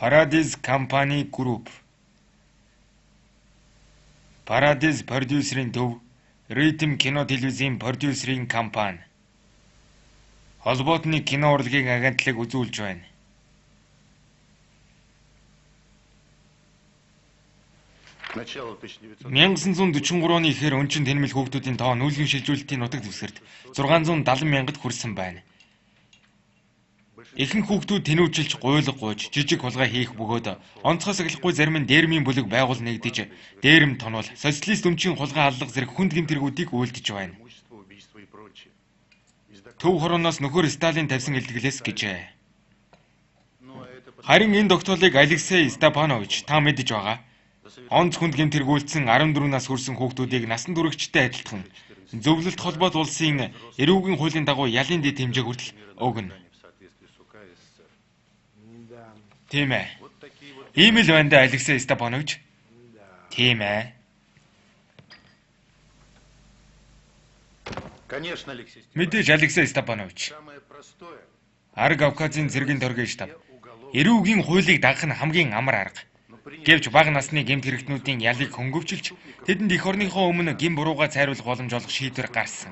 Paradise Company Group. Paradise продюсерийн төв, Rhythm кино телевизийн продюсерийн компани. Холбоотны кино урлагийн агентлаг үзүүлж байна. Начало 1900 1943 оны ихэр өнчин тэнэмэл хүүхдүүдийн тоо нүүлгэн шилжүүлэлтийн нутаг дэвсгэрт 670 мянгад хүрсэн байна. Ихэнх хүүхдүүд тэнүүжилж, гуйлга гуйж, жижиг хулгай хийх бөгөөд онцгой сахилахгүй зарим нь дээрмийн бүлэг байгуул нэгдэж, дээрэм тонвол социалист өмчийн хулгай аллах зэрэг хүнд гэмтэргүүдийг үйлдэж байна. имущество, убийство и прочее. Төв хорооноос нөхөр Сталин тавьсан илтгэлээс гэжээ. Но это Харин энэ тогтоолыг Алексей Степанович та мэдэж байгаа. Онц хүнд гэмтэргүүлсэн 14 нас хүрсэн хүүхдүүдийг насан туршидтай адилтхан зөвлөлт холбоот улсын эрүүгийн хуулийн дагуу ялын дэд хэмжээ хүртэл өгнө. в соответствии с УК СССР. Тийм ээ. Вот такие вот. Ийм л байна да Алексей Степанович. Тийм ээ. Конечно, Алексей Степанович. Мэдээж Алексей Степанович. Самое простое Арга Кавказын цэргийн торгийн штаб. уголовное. Эрүүгийн хуулийг дагах нь хамгийн амар арга. Но принято Гэвч бага насны гэмт хэрэгтнүүдийн ялыг хөнгөвчилж тэдэнд эх орныхоо өмнө гэм бурууга цайруулах боломж олох шийдвэр гарсан.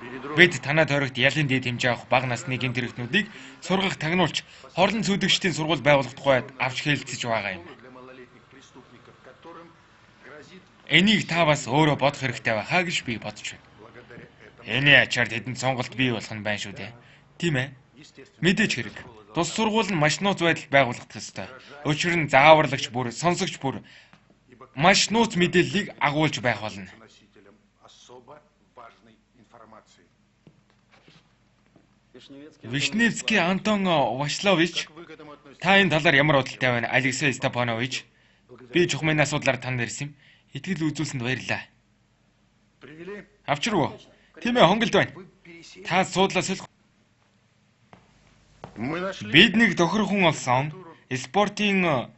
перед Родиной Бид танаа тойрогт ялын дэд хэмжээ авах бага насны гэмт хэрэгтнүүдийг сургах тагнуулч хорлон цүүдэгчдийн сургууль байгуулах тухайд авч хэлэлцэж байгаа юм. для малолетних преступников, которым грозит Энийг та бас өөрөө бодох хэрэгтэй байхаа гэж би бодож байна. благодаря этому. Энийн ачаар тэдэнд сонголт бий болох нь байна шүү дээ. Тийм ээ. Естественно, Мэдээж хэрэг. Тус сургууль нь маш нууц байдалд байгуулагдах ёстой. Учир нь зааварлагч бүр, сонсогч бүр маш нууц мэдээллийг агуулж байх болно. носителям особо важной информации. Вишневский Антон Вашлович, Как вы к этому относитесь? та энэ талаар ямар бодолтой байна? Алексей Степанович, би чухмын асуудлаар танд ирсэн юм. Итгэл үзүүлсэнд баярлалаа. Привели? Авчиргүй. Тийм ээ, хонголд байна. Вы пересели. Та суудлаа солих. Мы нашли Бид нэг тохирхон олсон спортын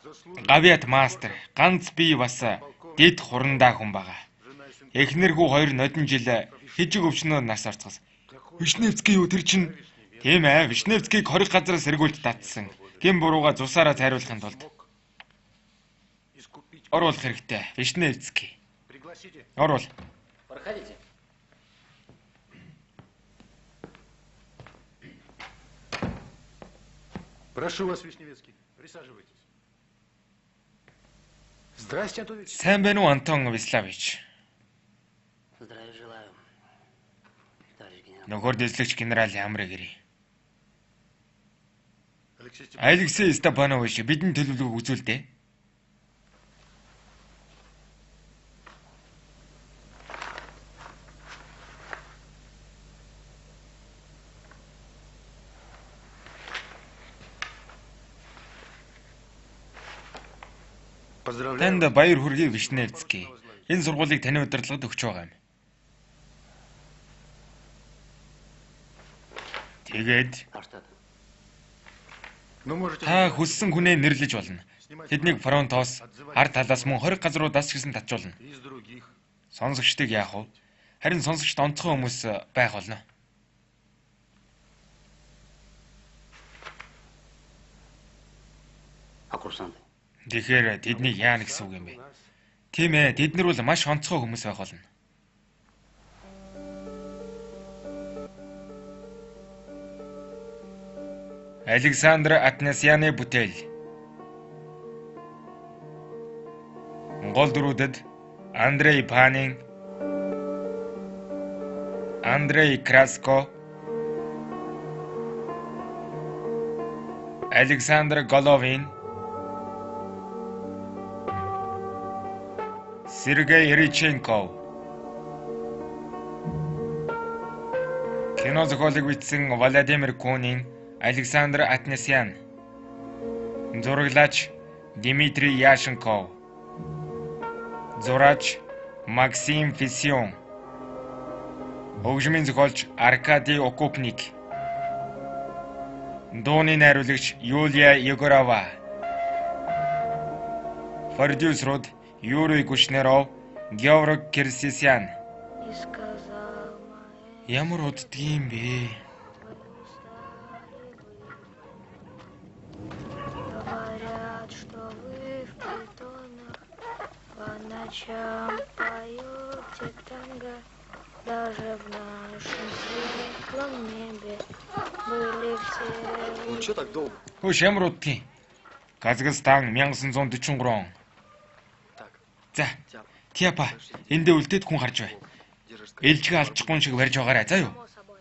заслуженную гавьяат мастер, ганц би бас дэд хурандаа хүн байгаа. жена и сын. Эхнэрхүү хоёр нодон жил хижиг өвчнөөр нас орцгоос. Вишневский юу тэр чинь? Тийм ээ, Вишневскийг хориг газараас сэргүүлж татсан. Гэм бурууга зусаараа цайруулахын тулд Искупить. оруулах хэрэгтэй. Вишневский. Пригласите. Орвол. Проходите. Прошу вас, Вишневецкий, присаживайтесь. Здрасте, Антон Ильич. Сайн байна уу Антон Виславич? Здравия желаю, товарищ генерал. Нөхөр дэслэгч генерал Ямрыг ирээ. Алексей Степанович, Алексей Степанович бидний төлөвлөгөөг үзүүлдэ. поздравляю. Танд баяр хүргэе Вишневский. Энэ сургуулийг таны удирдлагад өгч байгаа юм. Тэгээд А что это? Ну, можете... та хүссэн хүнээ нэрлэж болно. Тэднийг фронтоос, ард талаас мөн 20 газруудаас ч гэсэн татжуулна. Из других. Сонсогчдыг яах вэ? Харин сонсогчд онцгой хүмүүс байх болно. А курсанты? Тэгэхээр тэднийг яана гэсэн үг юм бэ? Тийм ээ, тэд нар бол маш онцгой хүмүүс байх болно. Александр Атнасяны бүтээл. Монгол дөрүүдэд Андрей Панин, Андрей Краско, Александр Головин, Сергей Риченков. Кино зохиолыг бичсэн Владимир Кунин, Александр Атнасян. Зураглаач Дмитрий Яшенков. Зураач Максим Фисион. Хөгжмийн зохиолч Аркадий Окупник. Дууны найруулагч Юлия Егорова. Продюсерууд Юрий Кушнеров, Георг Кирсисян. И сказал Ямар уддгийм бэ? ночам поете танго, даже в нашем светлом небе были все. Ну что так долго? Хөөш ямар удгийн? Казахстан 1943 он. Так, За, тебя Тяпа эндээ үлдээд хүн гарч бай. держишь. Ээлжигээ алчихгүй шиг барьж байгаарай. За юу? Само собой.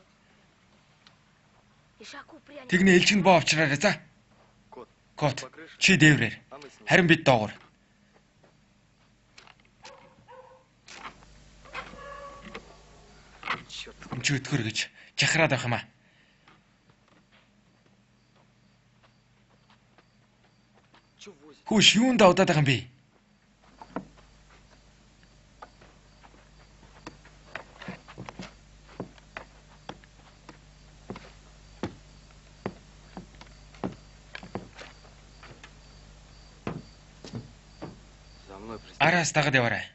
Ишаку пряник. Тэгнэ ээлжинд боо авчраарай. За. Кот, Кот. Чи дээврээр. а мы с ним. Харин бид доогуур. Черт. Энд чи өтгөр гэж жахраад байх юм аа. Че возит? Хөөш юунд давдаад байгаа юм бэ? За мной пристань. Араас дагаад яваарай.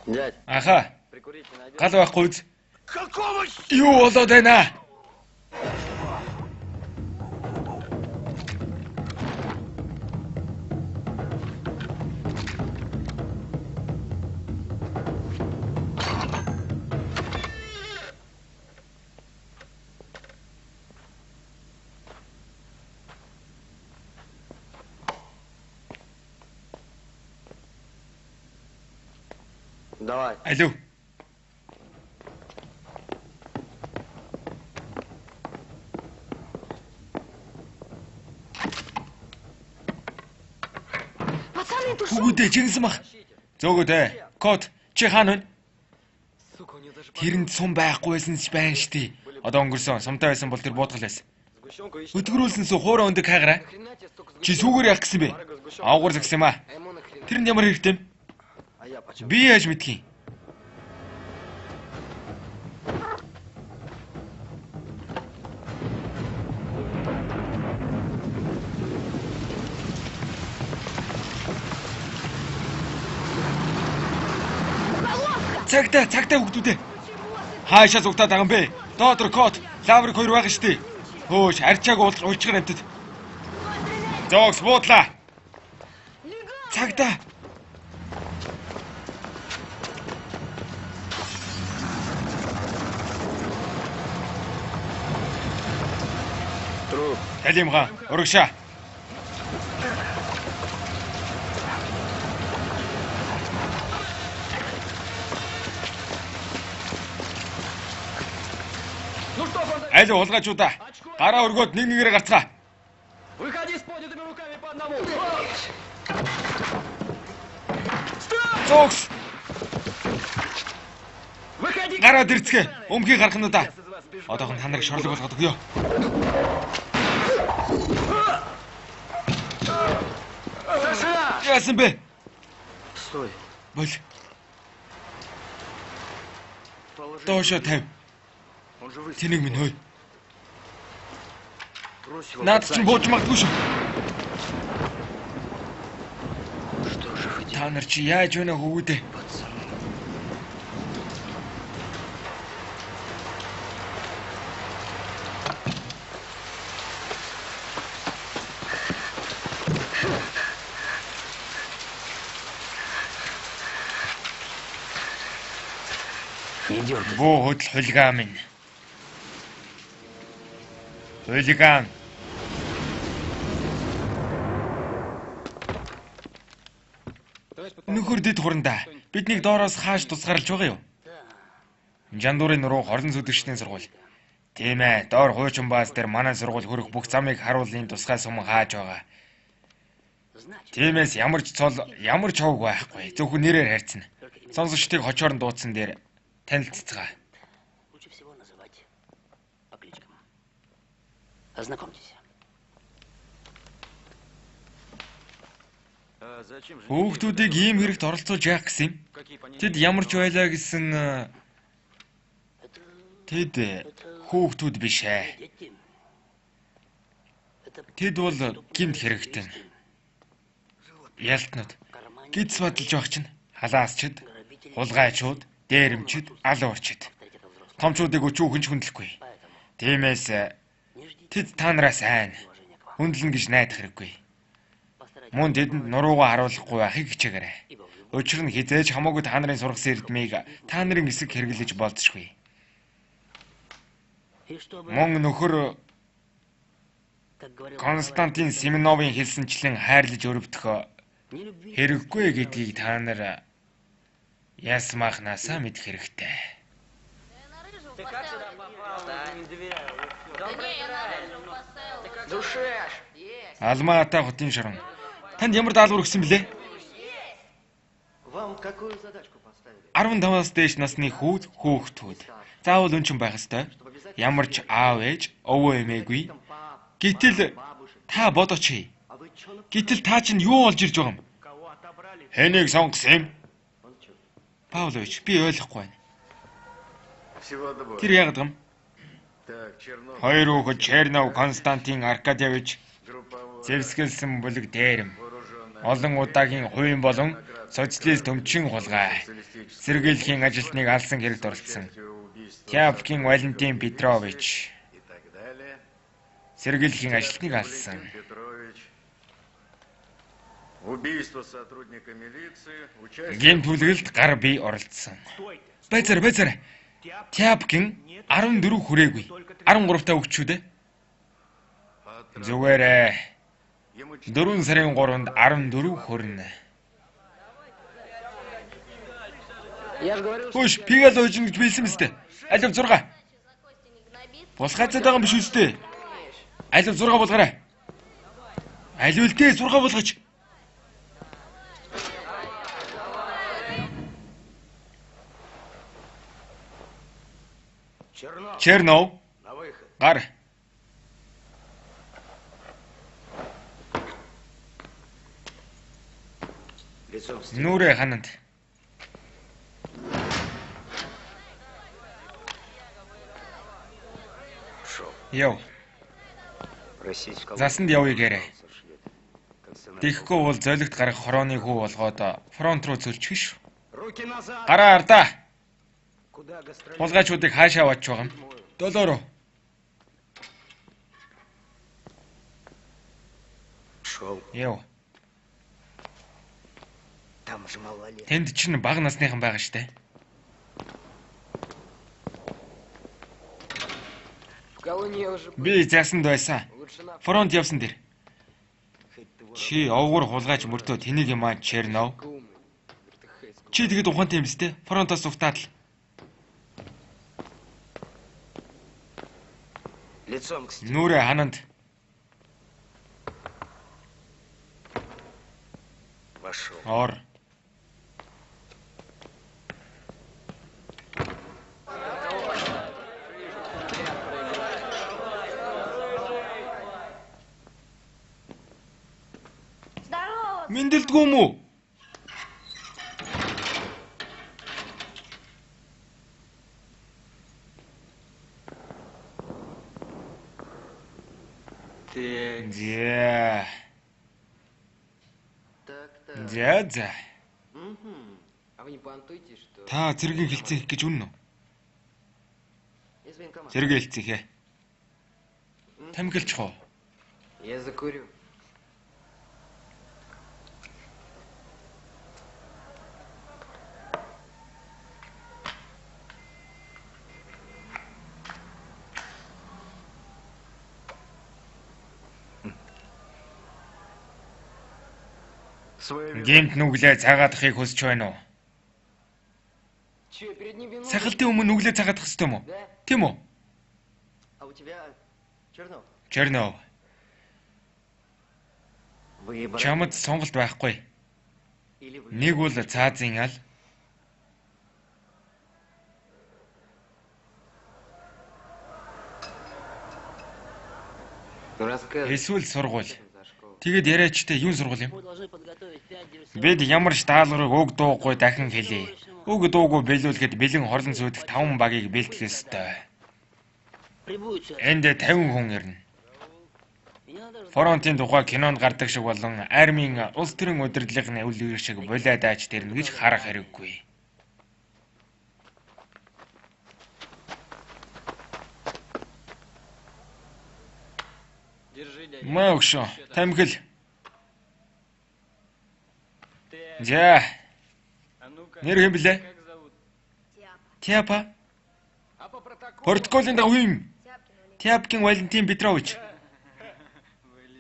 Дядь, Аха, прикурить не найдешь? гал байхгүй үз. Какого Юу болоод байна? Давай. Алуу. Пацаны, ты шо? Бүгдээ жигсэн мах. Зөөгөөдөө. Код чи хаана вэ? Сука, у нее даже Тэрэнд сум байхгүй байсан ч байна штий. Одоо өнгөрсөн сумтай байсан бол тэр буутгал байсан. сгущенка ищет. Өтгөрүүлсэн сүү хуурай өндөг хаагаарай. Нахрена тебе столько Чи сгущенки? сүүгээр яах гэсэн бэ? Барыга сгущенка. Аагаар згсэн юм аа. А ему нахрена? Тэрэнд ямар хэрэгтэй юм? А я почем? Би яаж мэдхий? Цагтаа хүүхдүүдээ. Хаашаа зүгтаад байгаа юм бэ? Доотор код, лаврик 2 байгаа штий. Хөөш, арчааг уулзчих амтд. Зоогс буудлаа. Цагтаа. Труп. Талимхан, урагшаа. Аль уулгаачуудаа. Гараа өргөөд нэг нэгээрээ гарцгаа. Выходи с поднятыми руками по одному. Зоогс. Выходи. Гараад ирцгээ. Өмхий гарах нь удаа. Одоохон та нарыг шорлог болгоод өгье. Саша! Яасан бэ? Стой. Бол Положи. доошоо тавь. Он же выстрелил. Тэнийг минь хөөе. Брось его. Наад чинь бууж магадгүй шүү. Что же вы делаете, Та нар чи яаж вэ хөвгүүдээ? пацаны? Не дергай. Буу хөдөл хулиган минь. Хулиган. Нөхөр дэд хурандаа. Биднийг доороос хааж тусгаарлаж байгаа юу? Жандуурын нуруу хорлон сүдэгчдийн сургууль. Тийм ээ, доор хуучин бааз дээр манай сургууль хөрөх бүх замыг харуулын тусгай сум хааж байгаа. Значит, Тиймээс ямар ч цол, ямар ч ховг байхгүй. Зөвхөн нэрээр харьцна. Сонсогчдыг хочоор нь дуудсан дээр танилццгаа. лучше всего называть по кличкам. Ознакомьтесь. А зачем же? Хүүхдүүдийг ийм хэрэгт оролцуулж яах гэсэн юм? Какие понятия? Тэд ямар ч байлаа гэсэн тэд хүүхдүүд биш ээ. Дети. Это Тэд бол гимт хэрэгтэн. Ялтнууд гидс бадалж байх чинь халаасчд, хулгайчууд, дээрэмчд, алуурчд. Томчуудыг өчүүхэн ч хүндлэхгүй. Тиймээс тэд та нараас айн хүндлэн гэж найдах хэрэггүй. Мөн тэдэнд нуруугаа харуулахгүй байхыг хичээгээрэй. Учир нь хизээж хамаагүй та нарын сургасан эрдмийг та нарын эсэг хэрэглэж болзошгүй. и чтобы, Мөн нөхөр как говорил Константин Семеновын хэлсэнчлэн хайрлаж өрөвдөх не любви, хэрэггүй гэдгийг та нар ясмахнасаа мэдэх хэрэгтэй. Душеш! Алмаата хотын шорон. Танд ямар даалгавар өгсөн блэ? Вам какую задачку поставили? 15-аас дээш насны хүүхдүүд. Заавал өнчин байх ёстой. Ямар ч аав ээж, өвөө эмээгүй. Гэтэл та бодооч. А вы чё на... Гэтэл та чинь юу олж ирж байгаа юм? Хэнийг сонгосон юм? Он чё? Павлович, би ойлгохгүй байна. Всего доброго. Тэр яагаад юм? Так, Чернов, Хоёр хүүхэд Чернов Константин Аркадьевич групповой, зэвсгэлсэн бүлэг дээрэм. вооруженная, Олон удаагийн хувийн болон социалист төмчин хулгай. Сэргийлэхийн ажилтныг алсан хэрэгт оролцсон. убийство Тяпкин Валентин Петрович и так далее. сэргийлэхийн ажилтныг алсан. Петрович. Убийство сотрудника милиции, участие... Гэмт бүлгэлд гар бие оролцсон. Байцаар. Тяпкин 14 хүрээгүй. 13 та өгчүүд ээ. Зүгээрээ Ему 4 сарын 3-нд 14 хүрнэ. Я же говорил, Хөөш, пигал уужин гэж билсэн мэт. Алив 6. Бус гацаад байгаа юм биш үстэй. Алив 6 болгоорой. Алив л дээ 6 болгооч. Чернов, Чернов на выход. гар. Лицом в стену. Нүрэ хананд. Шел. Яв. Просить кого-то. Засанд явъя гээрэй. Сошлет. Как сценарий. Тэгэхгүй бол золигт гарах хорооны хүү болгоод фронт руу зөрчих ш. Руки назад! Гараа ардаа. Куда гастролировать? Хулгайчуудыг хаашаа аваач байгаа юм? Долоо. Шел. Яв. Там же малолетний. Тэнд чинь бага насныхан байгаа штэ. В колонии я уже был. Би засанд байсан. Лучше на Фронт явсан дэр. хоть ты ворот Чи овгор хулгайч мөртөө тэнийг юм аа Чернов. умный. Ты хэйс. Чи тэгэд ухаантай юм сте. Фронтоос уфтаад л. Лицом к стене. Нүрэ хананд. Вошел. Ор. Здорово! Мэндэлдгүй юм уу? Ты... За. Так, так. За. Мгм. А вы не понтуете, что... Та зэргийн хилцээх гэж үнэн үү? Из военкомата. Зэрэг хилцээх ээ. Тамхилчих уу? Я закурю. Свою вину. Гэмт нүглээ цагаадахыг хүсэж байна уу? Че, перед ним виноват? Сахалтын өмнө нүглээ цагаадах хэрэгтэй юм уу? Да? Тийм үү? А у тебя, Чернов, Чернов, выбор. чамд сонголт байхгүй. Или вы... Нэг бол цаазын ал, Ну, рассказывай. эсвэл сургууль. За школу. Тэгээд яриачтай юун сургал юм? Мы должны подготовить 5 диверсионных... Бид ямар ч даалгаврыг уг дуугүй дахин хэлье. Уг дуугүй биелүүлэхэд бэлэн хорлон сүйдэх 5 багийг бэлтгэх ёстой. Прибудет сюда. Энд 50 хүн ирнэ. Меня надо Фронтын тухай кинонд гардаг шиг болон армийн улс төрийн удирдлагын үйл шиг булаад ааж тэрнэ гэж харах хэрэггүй. Держи, дядя. Маушо, тамхил. За, А ну-ка, нэр хэм блэ? как зовут? Тяпа. А по протоколу? Протоколын дагуу юм. Тяпкин Тяпкин Валентин. Валентин Петрович.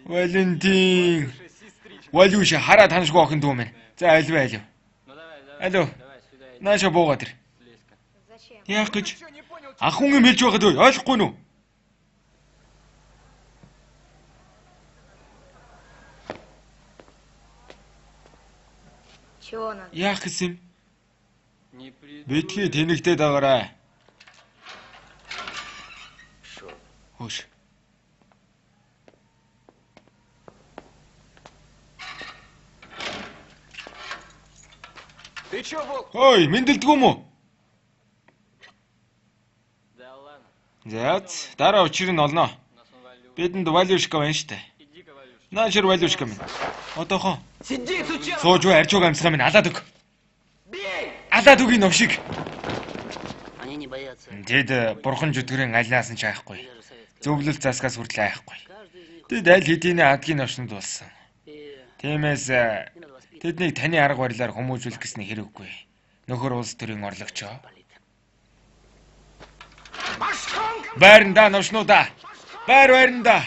Валентин. Сестричка. Валюша хараад ханшгүй охин дүү минь. За аль вэ алив. Ну давай, давай. Алло. Давай сюда иди, Нааша буугаад ир. Леська. Зачем? Яах гэж? Чё, не понял? Ах хүн юм хэлж байгаад ой, ойлгохгүй нү? Чего надо? Яах гэсэн юм? Не придумал. Битгий тэнэгтэй дагаарай. Шо? Хөөш. Ты чё, волк? Ой, мэндэлдэггүй юм уу? Да ладно, За, дараа учрыг нь олноо. у нас он Валюша. Бидэнд Валюшка байна штэ. Иди-ка, Валюша. Наашир Валюшка минь. Одоохон Сиди, сучара! сууж бай арж байгаа амсгаа минь алаад өг. Бей! Алаад өгийн новшиг. Они не боятся. Тэд бурхан жүтгэрийн алнаас нь ч айхгүй. И даже советского. Зөвлөл заскаас хүртэл айхгүй. Каждый из них... Тэд аль хэдийн адгийн новшнд болсон. И Тиймээс не надо воспитывать тэднийг таны арга барилаар хүмүүжүүлэх гэсний хэрэггүй. Нөхөр улс төрийн орлогчоо. полит. Байранда новшнуудаа. Байранда.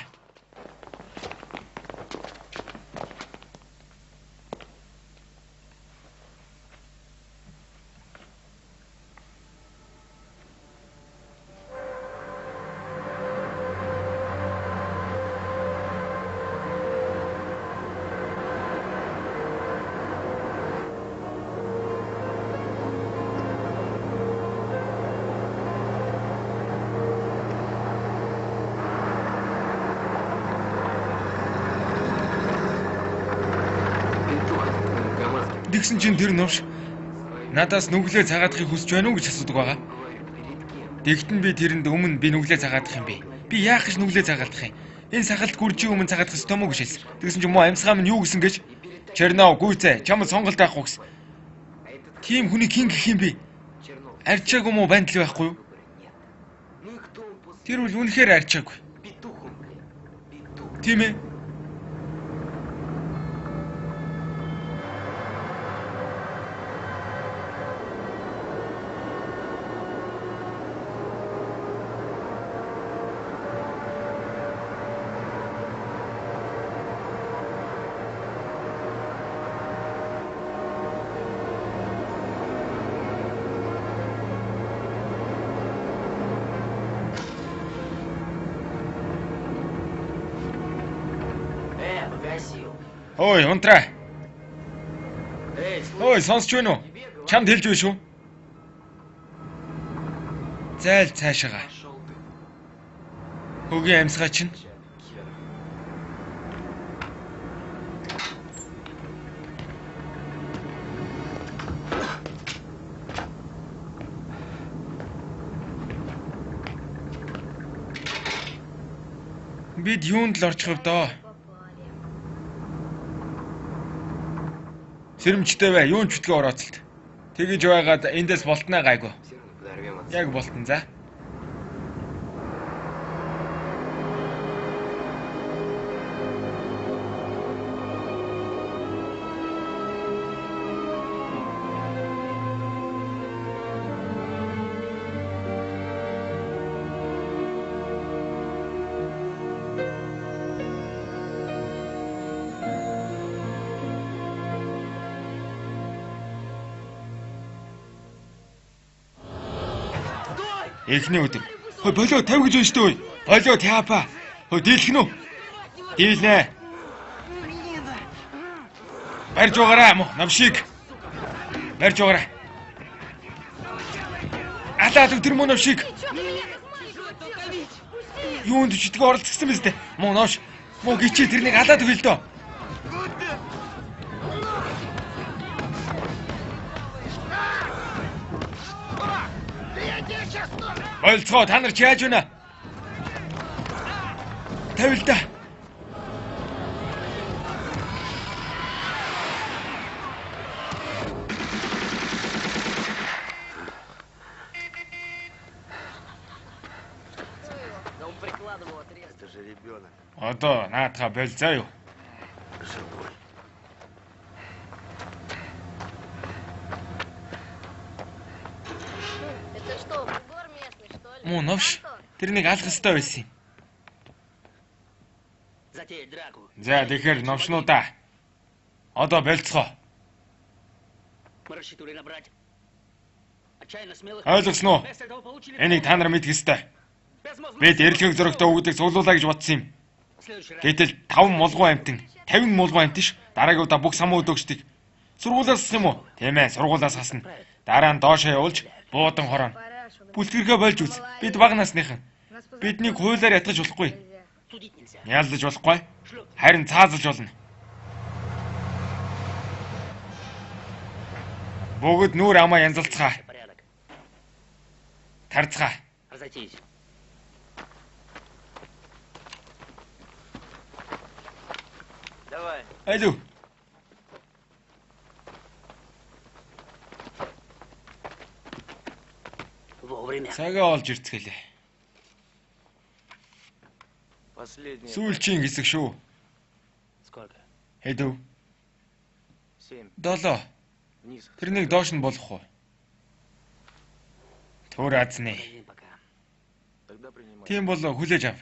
Тэгсэн чинь тэр новш надаас нүглээ цагаатахыг хүсэж байна уу гэж асуудаг байгаа. Тэгтэн би тэрэнд өмнө би нүглээ цагаатах юм бэ. Би яах гэж нүглээ цагаатах юм? Энэ сахалт гүржийн өмнө цагаатах ёстой мó гэж хэлсэн. Тэгсэн чинь муу амьсгаа минь юу гэсэн гэж Чернов гүйцээ чамд сонголт авахгүй гэсэн. Тим хүний хин гэх юм бэ? Чернов. Арчаагүй мó байна л байхгүй юу? Нет. Ну и кто он после? Тэр үл үнэхээр арчаагүй. Петух он, блин. Петух. Тийм ээ. Погасил. Ой, унтраа. Эй, слушай, Ой, сонсч байна уу? Чамд хэлж байна шүү. Зайл цаашаага. пошел ты. Хөгийн амьсгаа чинь Хер. бид юунд л орчих вэ доо? Попали. Сэрэмжтэй бай, юун ч битгий орооцолт. Тэгэж байгаад эндээс болтноо гайгүй. Все равно подорвем отсюда. Яг болтон за. Эхний өдөр. Хөөе болоо 50 гэж байна шүү дээ. Болоо тяпа. Хөөе дийлэх нү. Дийлнэ. Барьж байгаарай мо навшиг. Барьж байгаарай. Алаад өдөр мөн навшиг. Юунд ч идэх оролцсон мэт. Мо навш. Мо гिचээ тэрнийг алаад өгөл дөө. Болцгоо та нар чи яаж байна? Тавил да. Да он прикладом его отрезал. Это же ребенок. Одоо наадхаа боль заа юу. Живой. Это что, бугор местный, что ли? Муу новш. Антон? Тэрнийг алах ёстой байсан юм. Затеять драку. За тэгэхээр новшнуудаа. Одоо болцгоо. Мы рассчитывали набрать отчаянно смелых. Ойлгосноо уу? Вместо этого получили Энийг та нар мэдэх ёстой. безмозглых. Бид эрэлхэг зөрөгтэй өгдөг цуглуулаа гэж бодсон юм. В следующий раз. Гэтэл 5 мулгуу амтэн, 50 мулгуу амтэн ш. Дараагийн удаа бүх самуу өдөөгчдөг. Сургуулиас юм уу? Тийм ээ, сургуулиас хасна. Дараа нь доошоо явуулж буудан хорооно. Парашу, Бүлтгэрхээ болж үз. Бид баг насныхан. нас позовут. Биднийг хуулиар ятгах болохгүй. Нельзя. Судить нельзя. Яалдаж болохгүй. Шлеп. Харин цаазалж болно. Бүгд нүүр амаа янзалцгаа. Порядок. Тарцгаа. Разойтись. Давай. Алуу. Вовремя. Цагаа олж ирцгэлээ. Последний. Сүүлчийн хэсэг шүү. Сколько? Хэдв? 7. 7. Вниз. Тэрнийг доош нь болох уу? Төр азнаа. Один пока. Тогда принимай. Тийм бол хүлээж ав.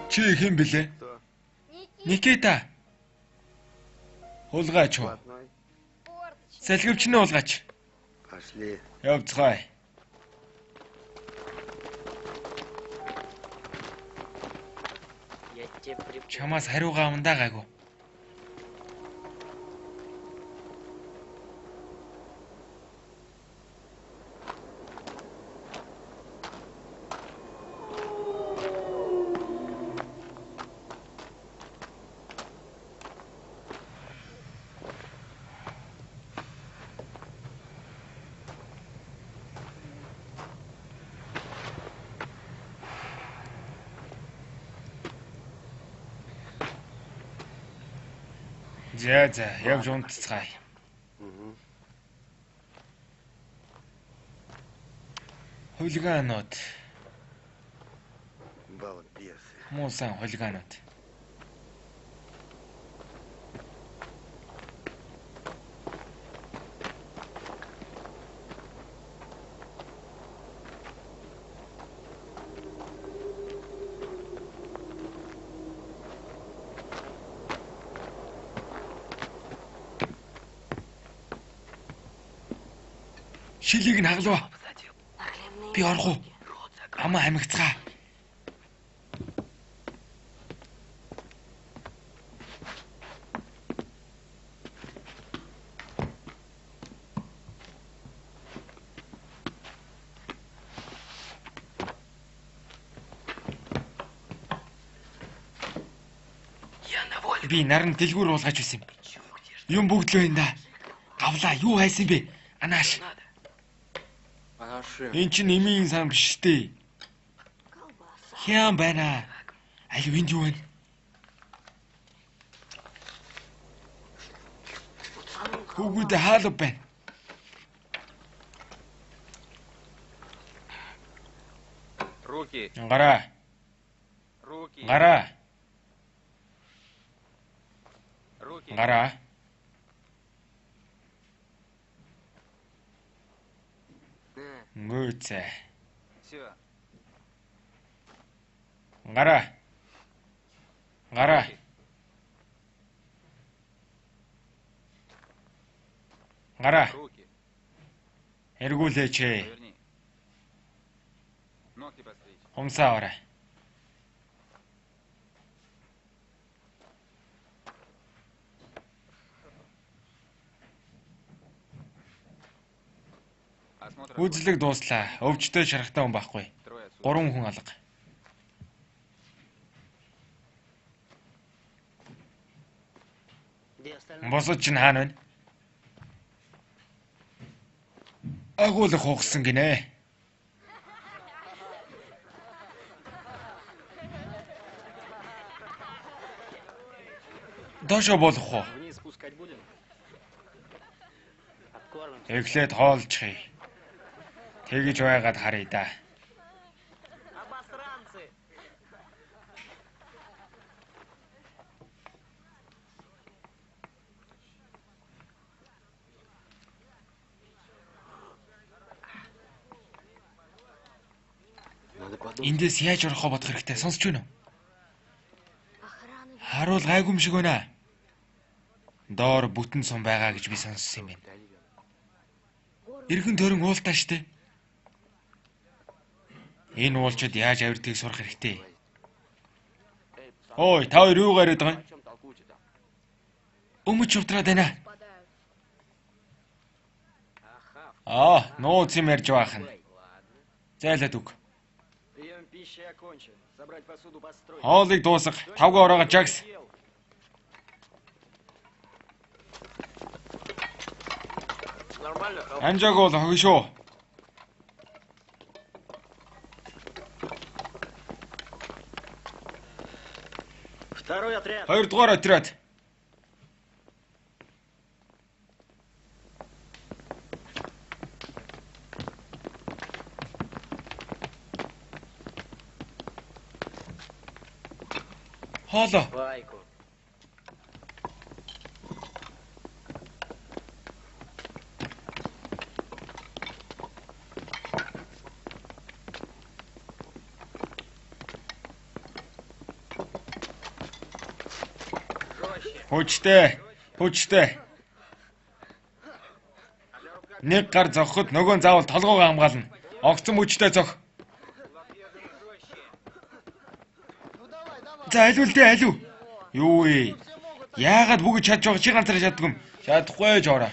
Чи хэн блэ? Кто? Никита. Хулгайч уу? Блатной. Форточный. Салхивчны хулгайч. Пошли. Явцгаая. Я тебе припомню. Чамаас хариугаа амандаа гайгүй. За явж унтцгаая. Хулиганууд, Балбесы. муусан хулиганууд. Шилийг нь хаглав. Би орох уу? Амаа амигцгаа. Би наран дэлгүүр уулгаж байсан юм. Юм бүгд л байна да. Гавлаа юу хайсан бэ? Анааш. Аши. Энд чинь эмийн сан биш дээ. Хяам байна. Аль винд юу вэ? Хүүгүүд хаалга байна. Руки. Гараа. Руки. Гараа. Руки. Гараа. Ngөөцөө. Все. Гараа. Гараа. Гараа. Руки. Эргүүлээч. Поверни. Ногти постричь. Умсаа орой. Осмотр. Үзлэг дууслаа. Өвчтөй шарахтай хүн байхгүй. Трое отсюда. 3 хүн алга. Где остальные? Босод чинь хаана байна? Агуулга хугасан гинэ. Доошо болох уу? Вниз спускать будем? Откормим. Эхлээд хоолчихъя. Тэгж байгаад харъя да. Обосранцы! Надо подумать. Эндээс яаж орохоо бодох хэрэгтэй. Сонсч байна уу? Охрана. Харуул гайгүй юм шиг байна. Доор бүтэн сум байгаа гэж би сонссон юм байна. Эргэн тойрон уултаа штэ. Энэ уулчид яаж авиртыг сурах хэрэгтэй. Ой, та хоёр юу гараад байгаа юм? О чем толкуете там? Өмч утраад байна. Попадают. Ага. Нууц юм ярьж байх нь. Ладно. Зайлаад үг. Прием пищи окончен. Собрать посуду построить. Хоолыг дуусгах. Тавга ороогоо жагс. Нормально? Амжааг бол хогь шүү. Второй отряд. Хоёрдугаар отряд. Хооло. Байку. Хүчтэй. Нэг гар зогход нөгөө нь заавал толгоогоо хамгаална. Огцом хүчтэй зог. За аль. Юу вэ? Яагаад бүгд чадж байгаа чи ганцаараа чаддгүй юм? Чадахгүй жоороо.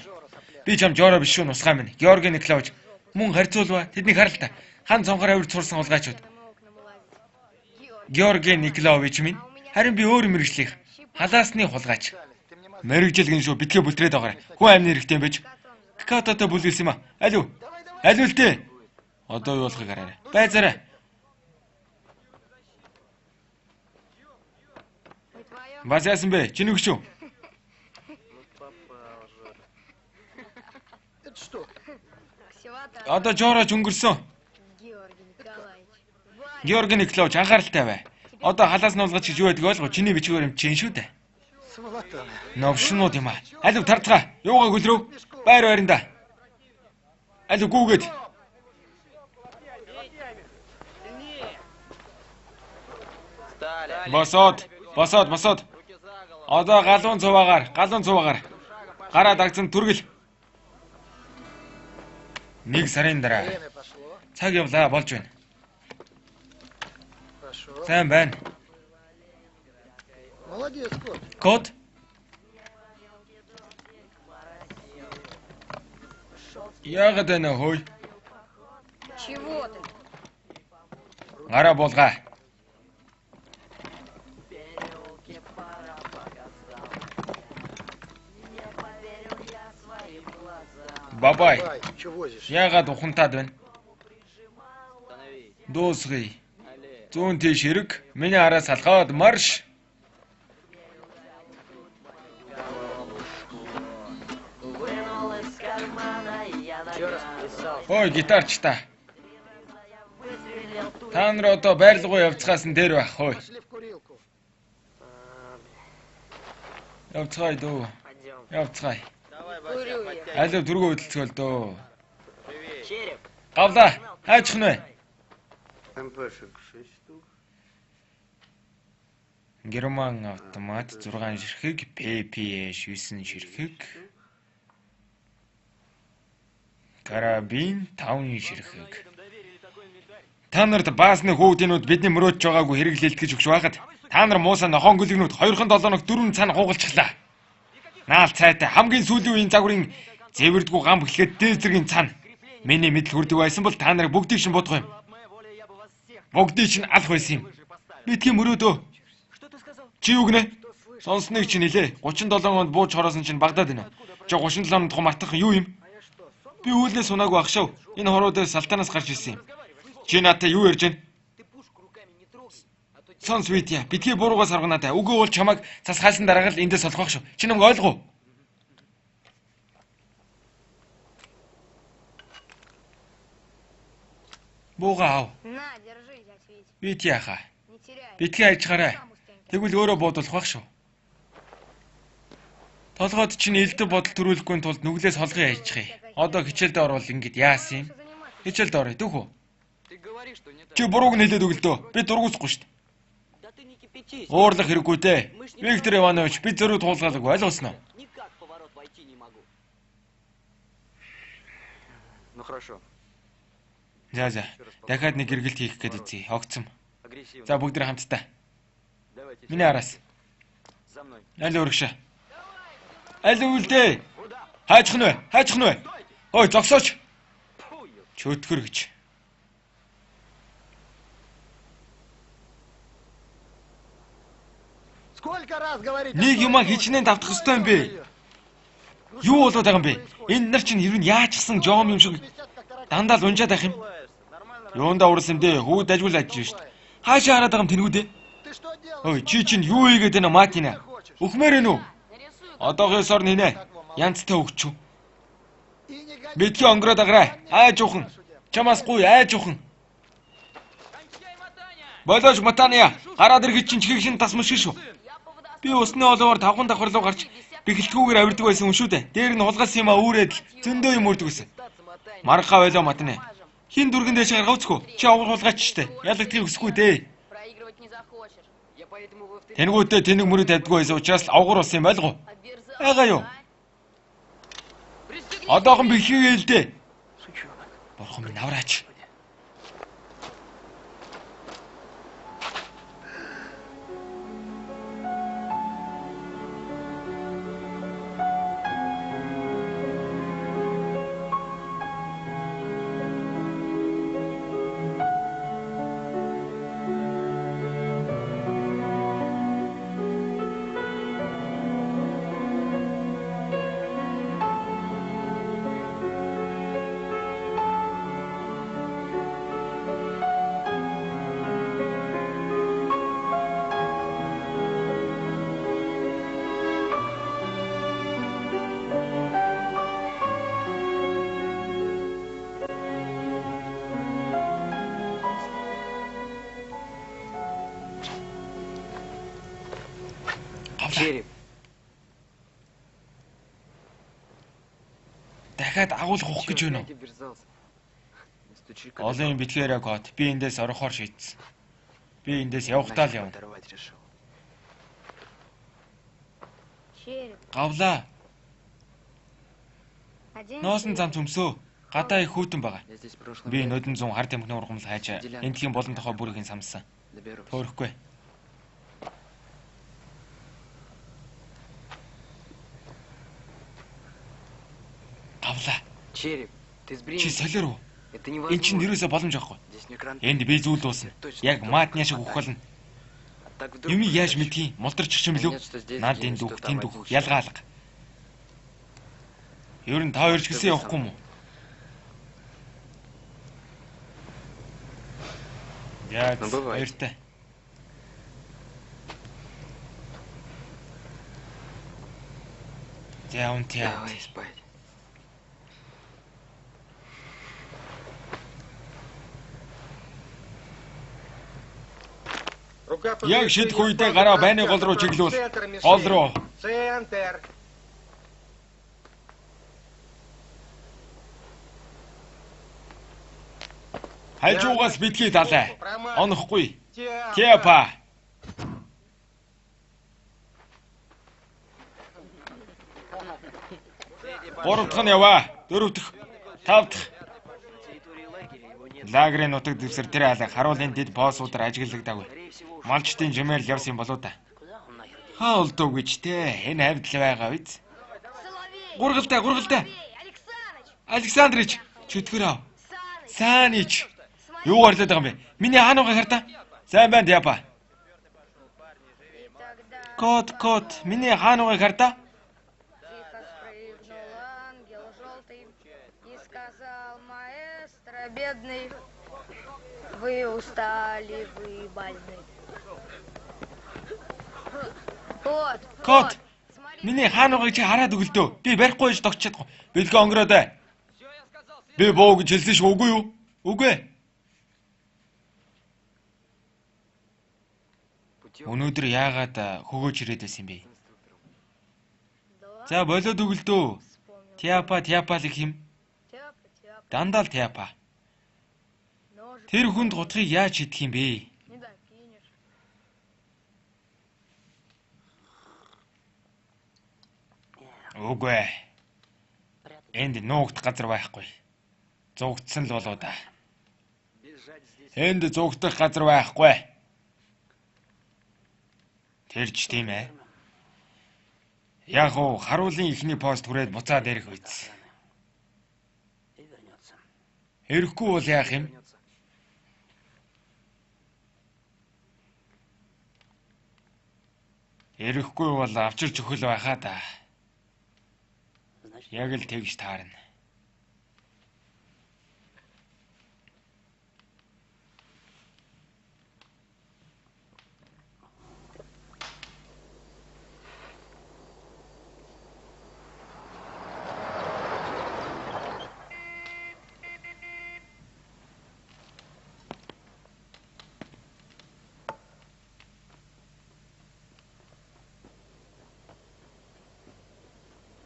Би чам жоороо биш шүү нусгай минь. Георги Николаевич мөн харьцуулва. Тэднийг харалтаа. Хан цонхоор авирч сурсан улгаачуд. На окна вылазит. Георги Николаевич минь харин би өөр мэрэгжлийнх. Халаасны хулгайч. Мэрэгжил гин шүү битгээ бүлтрээд байгаа. Хүн амны хэрэгтэй юм байж. Какаототой бүлгэлсэн юм а. Аль үү лтэй. Одоо юу болохыг хараарай. Байзаарай. Не твое? Бас яасан бэ? Чинь өгч юу? Попал же. Всего-то Одоо жоорооч өнгөрсөн. Георгий Николаевич. Георги Николаевич анхааралтай бай. Одоо халаас нь уулгач гэж юу байдаг ойлгоо. Чиний бичгээр юм чинь шүү дээ. Новшнууд юм а. Алив тарцгаа. Юугаа гөлрөв? Байр байранда. Алив гүүгээд. Стали. Босоод. Руки за голову. Одоо галуун цуваагаар. Гараа дагцсан түргэл. 1 сарын дараа. Цаг явлаа болж байна. Сайн байна. Молодец, кот. Код. Яагаад байна хөөе? Чего ты? Гараа буулгаа. Бабай. Давай, что возишь? Яагаад ухантаад байна? Остановись. Дуусгая. Алле. Зүүн тийш хэрэг. Миний араас алхаад марш. Че расписался? Ой, гитарч та. Та нар одоо байрлалгүй явцгаас нь дээр байх хөөе. Пошли в курилку. Явцгаая дөө. Пойдем. Явцгаая. Давай, Курю Батя, я. подтягивай. Алив дөргөө хөдөлцөөл дөө. Привет. Череп. Гавлаа. Хайчих нь вэ? МПшек 6 штук. Герман автомат 6 ширхэг, PPE 9 ширхэг. Карабин 5 ширхэг. Та нарт баасны хүүдийнүүд бидний мөрөөдж байгаагүй хэрэглээлт гэж өгч байхад та нар мууса нохоон гүлгнүүд 2-7 4 цаана гуугалчихлаа. Наал цайтай хамгийн сүүлийн үеийн загварын зэвэрдгүү гам бэлгээд дээд зэргийн цаана. Миний мэдл хүрдэг байсан бол та нарыг бүгдийг шин бодох юм. Бүгдийг чинь алах байсан юм. Бидний мөрөөдөө. Чи юу гинэ? Сонсныг чинь нилээ. 37 онд бууж хороосон чинь Багдад гинэ. Чи 37 онд матах юу юм? Би үүлнээ сунаагүй ах шав. Энэ хоруудаас салтанаас гарч ирсэн юм. Чи надад юу ярьж байна? Сонс Витя, битгий буруугаас харганаатай. Үгүй бол чамайг цас хайлсан дараа л эндээс олох шүү. Чи намайг ойлгов уу? Буугаа ав. На, держи, дядь Витя. Витя хаа. Не теряй. Битгий ажихаарай. Сам у стенки. Тэгвэл өөрөө буудуулах байх шүү. Толгойд чинь элдв бодол төрүүлэхгүй тулд нүглээс холгын яажчих. Одоо хичээлдээ орвол ингэж яасан юм? Что заниматься? Хичээлд орё, дүүх үү? Ты говоришь, что не Чи бурууг нь хэлээд өгөл дөө. Би дургуусахгүй шүү дээ. Да ты не кипятись. Уурлах хэрэггүй дээ. Виктор Иванович, би зөрүү туулгаалаагүй ойлгосноо? Никак в поворот войти не могу. Ну хорошо. За. Дахиад нэг гэргэлт хийх гээд үзье. Огцом. Агрессивно. За бүгд хамтдаа. Давайте. Миний араас. За мной. Аль өргөшөө. Аль үлдээ. Хайчих нь вэ? Хайчих нь вэ? Ой, зогсооч. Фу, ё- Чөтгөр гэж. Сколько раз говорить? Нэг юмаа хичнээн давтах ёстой юм бэ? Юу болоод байгаа юм бэ? Энэ нар чинь ер нь яачсан жом юм шиг дандаа л унжаад байх юм. Нормально. Юундаа урсан дээ. Хүүд ажгүй л ажиж шүү дээ. Хаашаа хараад байгаа юм тэнгүү дээ. Ты что делаешь? Ой, чи чинь юу ийгээд байна Матина? Өхмөр ээ нү? Нарисую. Одоогоос ор нинэ. Янцтай өгчүү. И не гони. Битгий онгороод агараа. Айж ухан. Чамаас гуй айж ухан. Болооч Матания. Гараад ирэх чинь чихийг шин тас мөшгөө шүү. Би усны олоор тавхан давхар руу гарч бэхэлтгүүгээр авирдаг байсан юм шүү дээ. Дээр нь хулгайлсан юм а үүрээд л зөндөө юм үрдэг гэсэн. Мархаа байлоо Матане. Хин дүргэн дэше гаргавцгүй. Чи авар хулгайч штэ. Ялагдахыг хүсэхгүй дээ. Проигрывать не захочешь. Я поэтому вы в Тэнгүүтээ тэнэг мөрөд тавьдгүй байсан учраас л авгар болсон юм байлгоо. Оберзал. Айгаа юу? Одоохон бэхлэгээ хэлдэ. Сучонок. Бурхан минь авраач. Череп. Дахиад агуулга ухах гэж байна уу? Оберзался. Стучи, Олон битгээрээ код. Би эндээс орохоор шийдсэн. Би эндээс явахтаа л явна. оторвать решил. Череп. Гавлаа. Один Ноосон череп. зам цөмсөө. Гадаа их хүйтэн байгаа. Я здесь в прошлом Би году нөдөн 100 хард амхны ургамал хайж эндхийн болон тохой бүрийн самсан. доберусь. Төөрөхгүй. Гавлаа. Череп, ты Чи сбрей. солиор уу? Это Энд чинь невозможно. нэрээсээ боломж авахгүй. Здесь не кран. Энд би зүйл дуусна. Яг маатны шиг ухах болно. Так вдруг Юм яаж знаешь, мэдхий? Молдорч юм Понятно, билүү? что здесь Наад один, энэ что дүүх, там тэнд один дүүх человек. ялгаалга. Ер нь та хоёр ч гэсэн явахгүй юм уу? Яа, Ну, бывает. баяртай. За унтяа. Давай спать. Рука Яг шидэх үедээ гараа байны гол руу чиглүүл. Гол руу. Центр. Хажуугаас битгий далай. Онохгүй. Тиапа. Тиапа. Гурав дахь нь яваа. Дөрөв дэх. Тав дахь. На территории лагеря его нет. Лагерийн нутаг дэвсэр тэр алга харуулын дэд боссуудаар ажиглагдаагүй. Скорее всего, ушел. Малчтын жимээр л явсан болоо да. Куда он нахер делся? Хаа олдоо гэж те. Энэ хавьд л байгаа биз. Соловей! Гургалтай. Соловей! Александрович! Александрич чөтгөрөө. Саныч! Саанич. Смотри! Юу гарлаад байгаа юм бэ? Миний хаануугаа хартаа. Сайн байна Тяпа. И тогда Кот. Миний хаануугаа хартаа. тихо спрыгнул ангел желтый и сказал: маэстро бедный, вы устали, вы больны. Кот. Смотри, Миний хаануугаа чи хараад өгөлдөө. Би барихгүй гэж тогтч чадахгүй. Бэлгээ онгороод бай. Би боо гэж хэлсэн шүү үгүй юу? Үгүй. Өнөөдөр яагаад хөгөөж ирээд байсан юм бэ? да, За болоод өгөлдөө. вспомнил. Тяпа л их юм. Тяпа, Дандаа л Тяпа. ножик Тэр хүнд гутгийг яаж хийх юм бэ? не докинешь. Үгүй. Прятать. Энд нуугдах газар байхгүй. Зугтсан л болоо да. Бежать здесь. Энд зугтах газар байхгүй. Тэрч тийм ээ. Яг уу харуулын ихний пост хүрээд буцаад ирэх үйц. И вернется. Ирэхгүй бол яах юм? Вернется. Ирэхгүй бол авчирч өхөл байхаа да. Значит, Яг л тэгж таарна.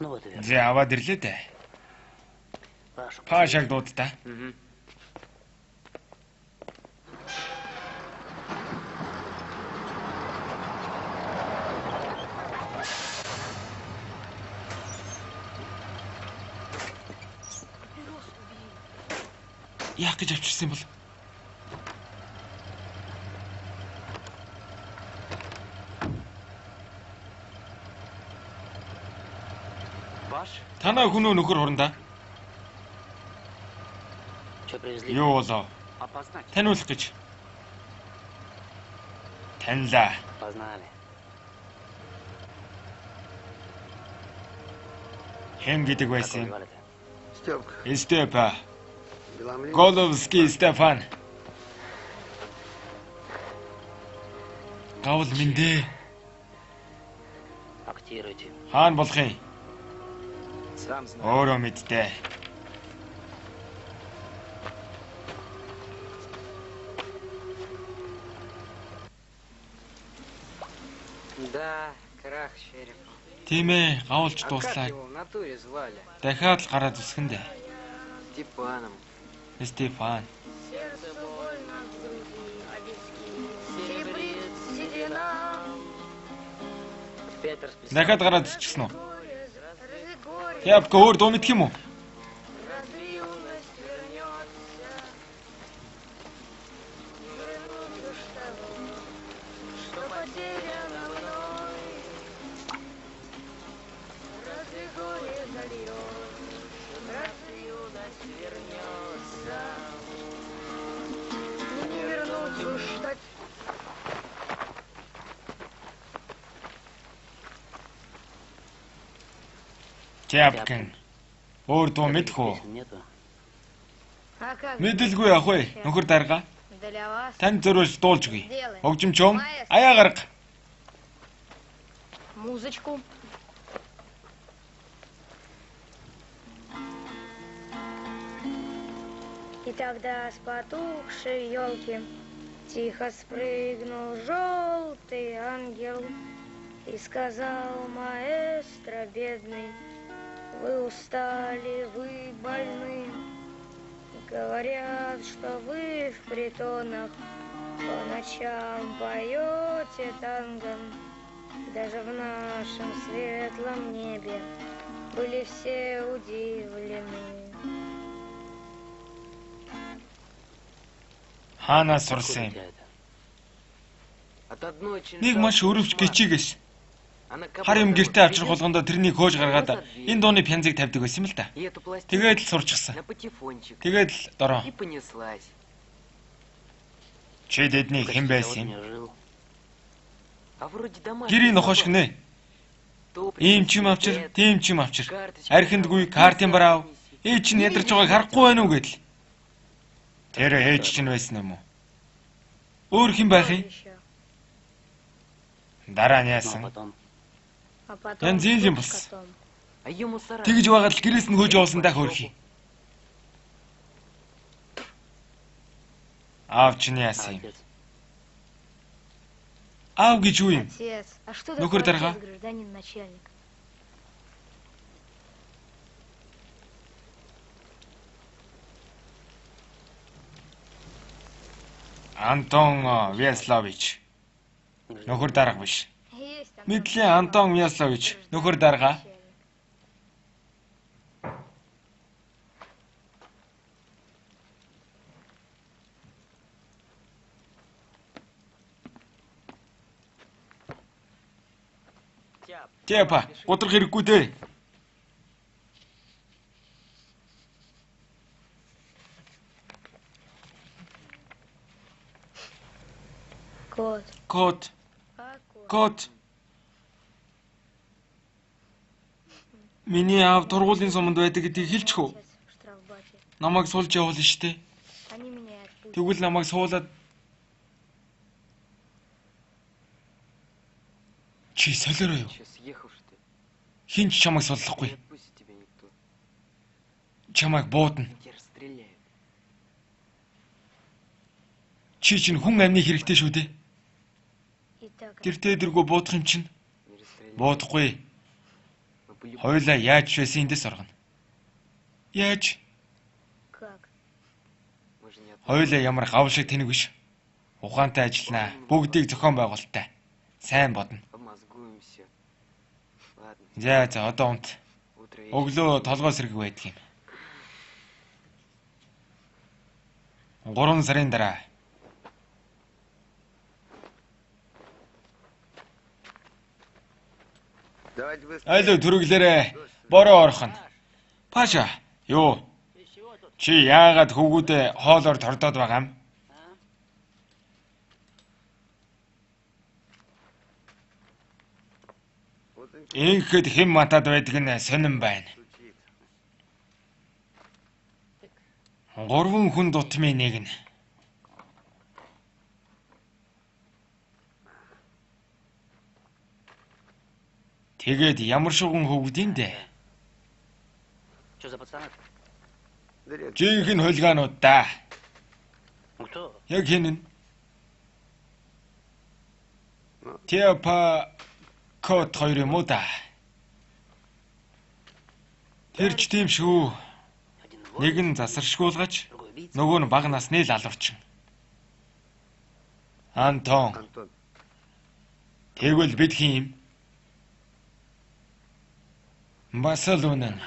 ну вот и верно. Зэ аваад ирлээ дээ. Паша. Паашаг дуудаа. Мгм. Яах гэж авчирсан бол? Баш? Танаа хүн өө нөхөр хурандаа. Что привезли? Юу болоо? Опознать. Таниулах гэж. Танилаа. Познали. Хэн гэдэг Как байсан его юм? звали-то? Степка, Степа. Беломлин. Головский Стефан. Гавл минь. Актируйте. Хаан болох юм? Сам знаю. Өөрөө мэдтэй. Да, крах череп. Тийм ээ, гавлж А как дуслаа. его в натуре звали? Дахиад л гараад үсгэн дээ. Степаном. Стефан. Сердце больно в груди, Одесский серебрит седина. Опять расписал. Дахиад гараад үсчихсэн үү? Разве горе, Япка өөр дуу мэдх юм уу? разве юность вернется? Не вернуть уж того, что потеряно мной. Разве горе зальет, разве юность вернется? Не вернуть уж так. Япкин. Өөр дуу мэдх үү? Песен нету. А как же? Мэдэлгүй явах вэ? Нөхөр дарга. Для вас Танд зориулж дуулж өгье. делаем Хөгжимчөм аяа гарга. музычку. И тогда с потухшей елки тихо спрыгнул желтый ангел и сказал: маэстро бедный, вы устали, вы больны. Говорят, что вы в притонах по ночам поете танго. Даже в нашем светлом небе были все удивлены. Хаанаас сурсан юм? От одной Нэг маш өрөвч гिचигээс Она хар юм гэртээ авчрах болгондоо тэрнийг хөөж гаргаад энэ дууны пянзыг тавьдаг байсан юм л да. И эту пластинку Тэгээд л сурчихсан. на патефончик. Тэгээд л дороо. И понеслась. Чи дэдний хэн байсан юм? Не жил. А вроде домашний Гэрийн нохош собак. гинэ. То Ийм чим принеси авчир, это, тийм чим авчир. карточку Архиндгүй давай, картын виза бараав. принеси. Ээж чинь ядарч байгааг харахгүй байна уу гэдэл. Тэр ээж чинь байсан юм уу? Өөр хэн байх юм? Еще. Дараа нь Ну, а яасан? потом А потом Янз янз юм что с болсон. котом? А ему сарай. Тэгж байгаад л гэрээс нь хөөж явуулсандаа хөрхий. Аав чинь яасан юм? отец. Аав гэж юу юм? Отец. А что Ну-ка, такое дорога. отец, гражданин начальник? Антон Вяслович. Нөхөр дарга биш. Есть Антон Мэдлээ Антон Вяслович. Нөхөр дарга. начальник. Тяп. Тэпа, удрах хэрэггүй дээ. Кот. Код, А, кот. код. Миний аав тургуулийн суманд байдаг гэдгийг хэлчих үү? Отец в штрафбате. Намайг суулж явуулна штэ. Они меня и отпустят. Тэгвэл намайг суулаад чи солиороо юу? Сейчас съехал, что ли? Хин ч чамайг Не суллахгүй. отпустит тебя никто. Чамайг буудна. Они тебя расстреляют. Чи чинь хүн амны хэрэгтэй шүү дээ. Итак, Гэртээ дэргөө буудах юм чинь Не расстреляют. буудахгүй. Мы по-любому. Хойлоо яаж байсан эндээс оргоно. Яаж? как? Мы же не от- Хойлоо ямар гав шиг тэнэг биш. Ухаантай ажилланаа. Бүгдийг зохион байгуулалттай. Сайн бодно. Обмозгуем все. Ладно, За одоо унт. утро вечер. Өглөө толгой сэрэг байдаг юм. 3 сарын дараа. Давайте быстрее. Айлуу төрөглөрөө. Бороо орхон. Паша. Юу? Из чего тут? Чи яагаад хөвгүүдээ хоолоор тордоод байгаа юм? Вот он Инхэд хэн матад байдаг нь сонирн байна. стучит. 3 хүн дутмын нэг нь. Тэгээд ямар шуган хөвгд юм дээ? Что за пацаны? Директор. Жинхэнэ хулгаанууд да. Ну кто? Яг хин нь? Тэпа код хоёр юм уу да? Тэр ч тийм шүү. Один вор, Нэг нь засаршгуулгач, другой убийца. нөгөө нь бага насны лалварчин. Антон, Антон. тэгвэл бид хин юм? Бас л үнэн.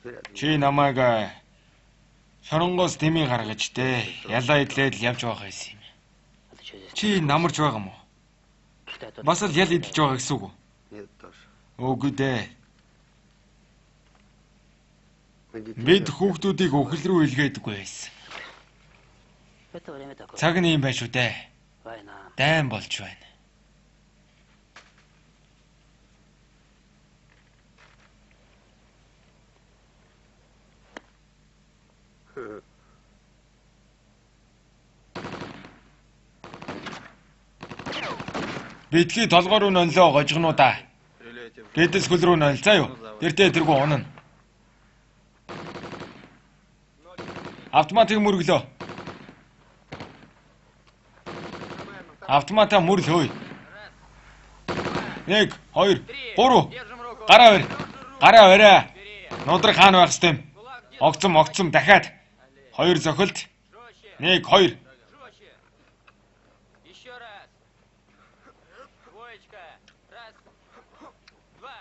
Директор. Чи намайг шоронгоос дэмий гаргаж дээ. Ялаа идлээд л явж байгаа байсан юм. А ты что здесь? Чи намарч байгаа юм уу? Что я тут? Бас л ял идэлж байгаа гэсэн үг үү? Нет, тоже. Үгүй дээ. Мы детей Бид не хүүхдүүдийг өхөл рүү илгээдэггүй байсан. Это время такое. Цаг нь юм байна шүү дээ. Война. Дайн болж байна. оставим. Бидгий толгой руу нөлөө гожгнуудаа. Гэдэс хөл рүү нөл. За юу? Гэртээ тэргүй унана. Автоматыг мөрөглөө. Автоматаа мөрлөө. 1 2 3 гараа бэр. Гараа бариа. Нудраг хаана байх хэвтэм. Огцом дахиад. 2 зохилт. 1 2 Еще раз. Двоечка. Раз. Два.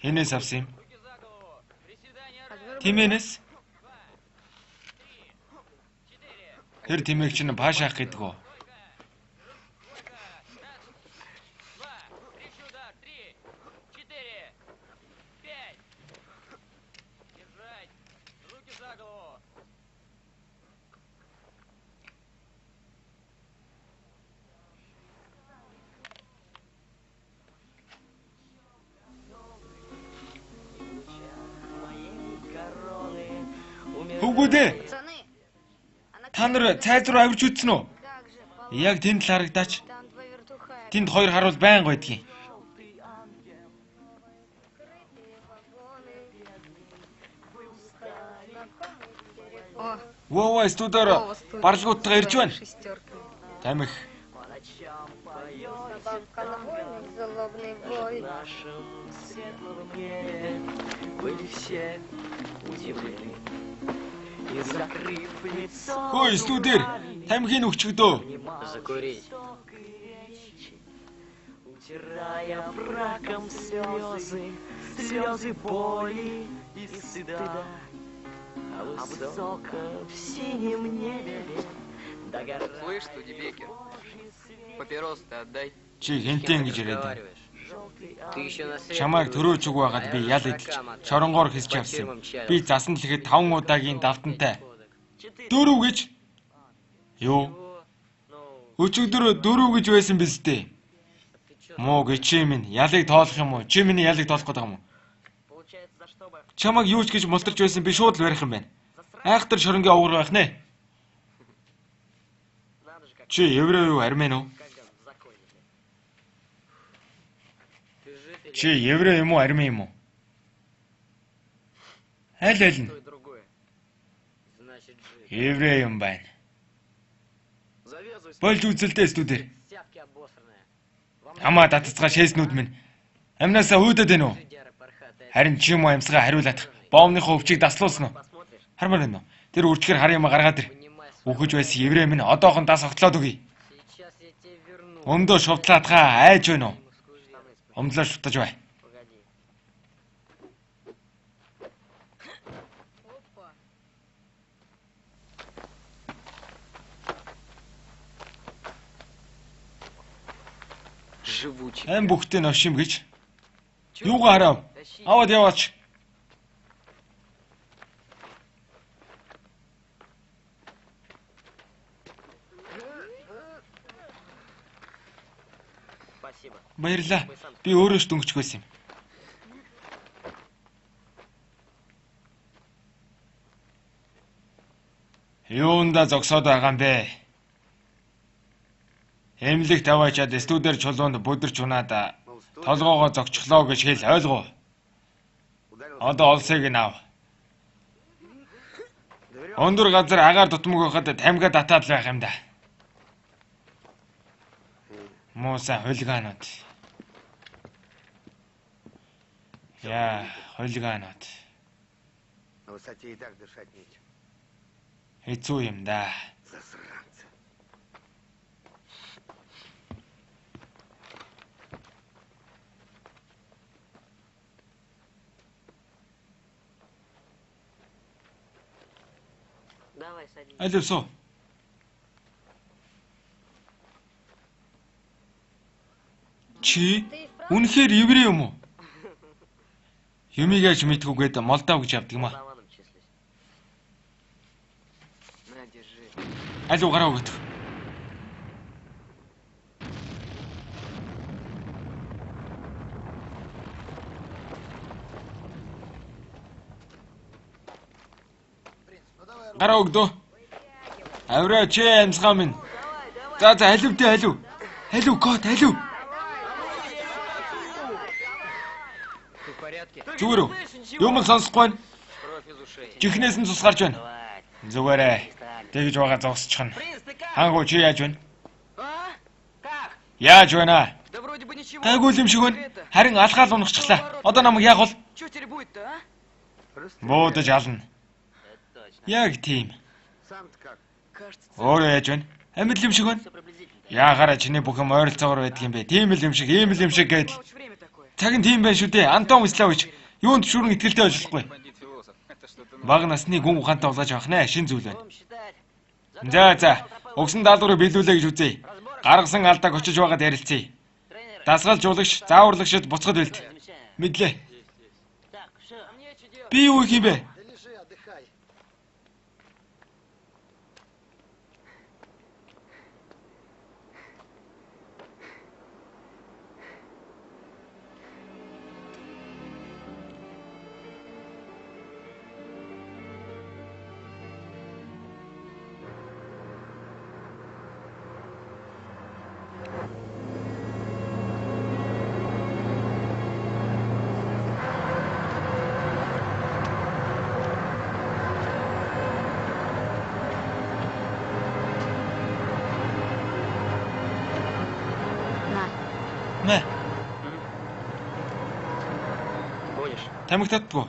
Хинээс авсан юм? Руки за голову. Приседания раз. Тимэнэс. Тэр тэмээгч нь пааш авах гэдэг үү? Хөвгүүдээ. Пацаны, Та нар цайз руу авирч үзсэн үү? как же, Яг тэнд л харагдаач. там два вертуха. Тэнд хоёр харвал байнга байдгийн. Крытые вагоны. О, Воо студиор барлагуудтайгаа ирж байна. Тамих. собака на войне, злобный бой. нашем светлом мире были все удивлены. И закрыв лицо Хөөе студиор тамхины өчгдөө. Закурить. утирая браком слезы, слезы боли и стыда. А высоко в синем небе догорает Слышь, Студебекер, папирос-то отдай. Чи хинтэн гэж яриад. Разговариваешь? Ты еще на свет Чамайг төрөөж үг байгаад би ял идэлж шоронгоор хэлж авсан. Би засан дэлгэхэд 5 удаагийн давтантай. 4 гэж. Юу? Өчигдөр 4 гэж байсан биз дээ. Муу гэж чи минь ялыг тоолох юм уу? Чи миний ялыг тоолох гэдэг юм уу? получается, за что бы Чамайг юу ч гэж мултарч байсан би шууд л барих юм байна. Айхтар шоронгийн овгор байх нэ. надо же как Чи еврей юу армян уу? в законе. Ты жив или Чи еврей юм уу армян юм уу? Аль аль нь То и другое. значит жив? еврей юм байна. Завязывай Болж үзэлтэй студиэр. Сявки обосранные. Хамаа татцгаа шээснүүд минь. Амнаасаа хүйдэд байна уу? Жидяры пархатые. Харин чи юм уу амьсгаа хариулах. Боомныхоо өвчийг даслуулсан уу? посмотришь. Хармаар байна уу? Тэр үрчгэр хар юм гаргаад ир. Понимай, Үхэж байсан еврей минь одоохон дас огтлоод өгье. сейчас я тебе верну. Өмдөө шувтлаатгаа айж байна уу? Скажи, Өмдлөө шувтаж бай. погоди. Опа. Живучий. Ам бүхтээ новшим гэж. Юугаа харав? Тащи. Аваад яваач. Спасибо. Баярлаа. Би өөрөө ч дөнгөч байсан юм. Юунда зогсоод байгаа юм бэ? Эмнэлэгт аваачаад студиэр чулуунд бүдэрч унаад толгоогоо зогчлоо гэж хэл ойлгоо. Одоо олсыг нь ав. Өндөр газар агаар дутмаг байхад тамга татаад л байх юм да. Мууса хулигаанууд. Яа, хулигаанууд. На высоте и так дышать нечем. Хэцүү юм да. Засранцы. Давай, садись. Аливсуу. Чи үнэхээр еврей юм уу? Юмыг яаж мэдхгүйгээд Молдав гэж явдаг юм аа. Молдаваном числюсь. На, держи. Аль уу гараа өгöd. Гараа өгдөө. Авраа чи амьсгаа минь. За халив дээ халив. Халив код халив. Ты в порядке? Зүгээр үү? Юм л сонсохгүй байна. Кровь из ушей. Чихнээс нь цус гарч байна. Зүгээрээ. Тэгж байгаа зогсчихно. Хангу чи яаж байна? А? Как? Яаж байна? Да вроде бы ничего. Гайгүй юм шиг байна. Харин алхаал унахчихлаа. Одоо намайг яах вэ? Что теперь будет-то, а? Буудаж ална. Это точно. Яг тийм. Сам-то как? Кажется, Өөрөө яаж байна? Амьд юм шиг байна. Все приблизительно. Яахаараа чиний бүх юм ойролцоогоор байдаг юм бэ? Тийм л юм шиг, ийм л юм шиг гээд. получше время такое. Цаг нь тийм байна шүү дээ. Антон Славич юунд шүүрэн итгэлтэй ажиллахгүй. Баг насны гүн ухаантай улааж авах нэ шин зүйл байна. Будем считать. За. Өгсөн даалгаврыг биелүүлээ гэж үзье. Гаргасан алдааг очиж байгаад ярилцъя. Дасгал жуулагч, зааварлагчид буцахад бэлт. Мэдлээ. Так, все. Мне что делать? Би юу хийх юм бэ? Да лежи, отдыхай. Нэ, Будешь? тамхи татдаггүй.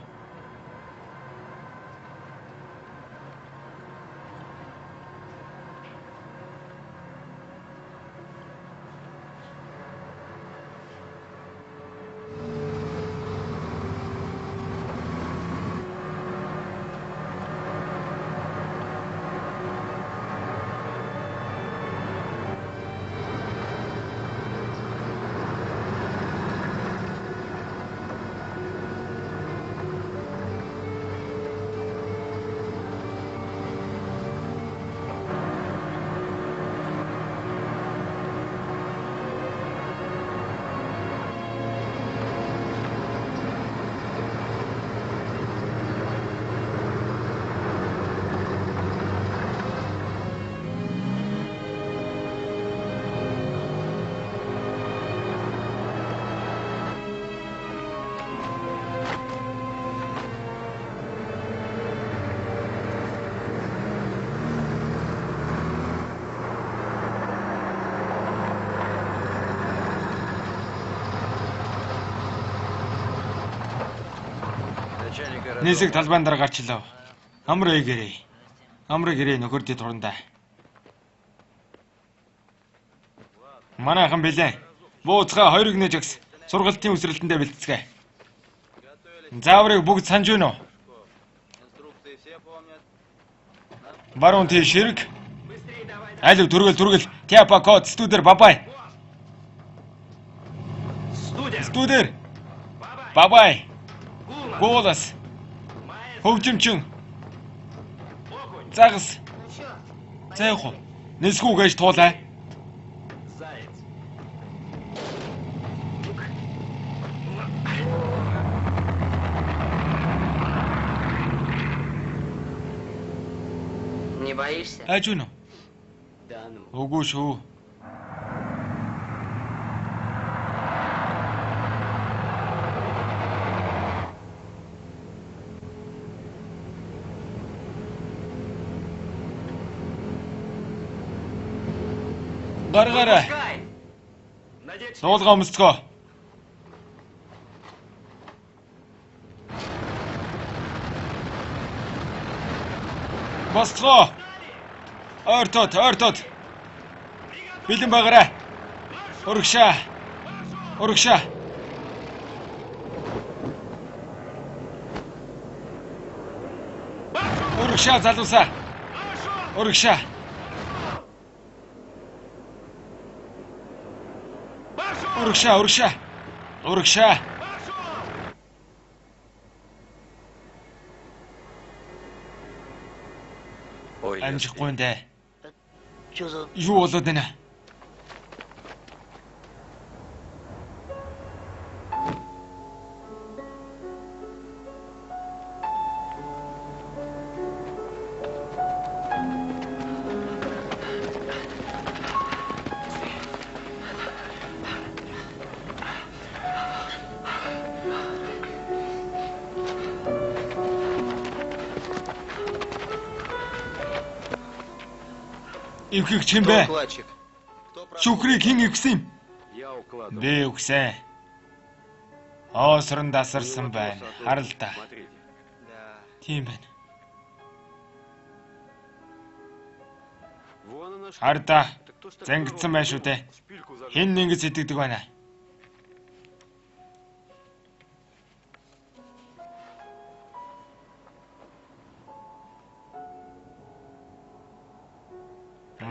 Нийсэг талбайн дараа гарчлаа. Амраа гэрээ. Амраа гэрээ нөхөрдөө турандаа. Манайхан бэлэн. Бууцгаа хоёрыг нэж өгс. Сургалтын үсрэлтэндээ бэлтцгээ. Зааврыг бүгд санаж байна уу? Баруун тий ширэг. Алив түргэл. Тяпа код студер бабай. Студер. Бабай. Голос. Хөгжимчин. Загас. Зайх. Нэсгүү гэж туулаа. Не боишься? Айж үнэ? Да ну. Үгүй шүү. Гаргаарай. Надеть Суулгаа өмсгөө. Босцоо. Ойртоод. Бэлэн байгаарай. Урагшаа. Урагшаа залуусаа. Урагшаа. Ой, Амжихгүй энэ. Что за... Юу болоод байна? Ивхийг чин бэ? Укладчик. Шүхрийг хэн ивсэн юм? Я укладывал. Би үгсэн. Оосрон дасарсан байна. Харал та. Смотрите. Да. Тийм байна. Вон она что. Хардаа. Так кто ж так Зангидсан здорово байна шүү дээ. шпильку зажал? Хэн ингэж сэтгэдэг байна?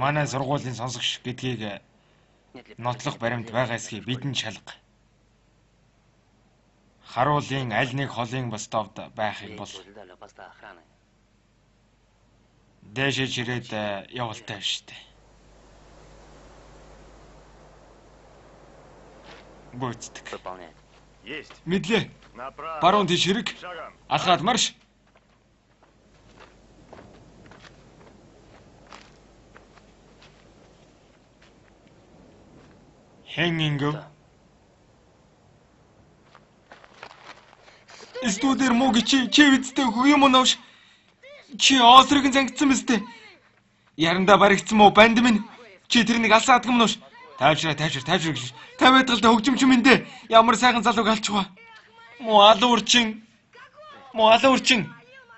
Манай сургуулийн сонсогч гэдгийг Нет ли нотлох баримт байгаасхий бидэнд шалга. Харуулын аль нэг холын бостовд байхыг бол для поста охраны? дээшээ чирээд явалтай байна шүү дээ. Гүйцэтгэх. Выполнять. Есть. Мэдлээ. Направо. Баруун тийш хэрэг. Шагом. Алхаад марш. Хэн ингэв? Студер мөг чи визтэй хөө юм навш. Чи осрыг зангидсан мэт. Яранда баригдсан мó банд минь. Чи тэрнийг алсаад гэмнэ нүш. Тайвшраа гэж. Та байтгалтай хөгжимч юм энэ. Ямар сайхан залууг алчихва. Мо алуурчин.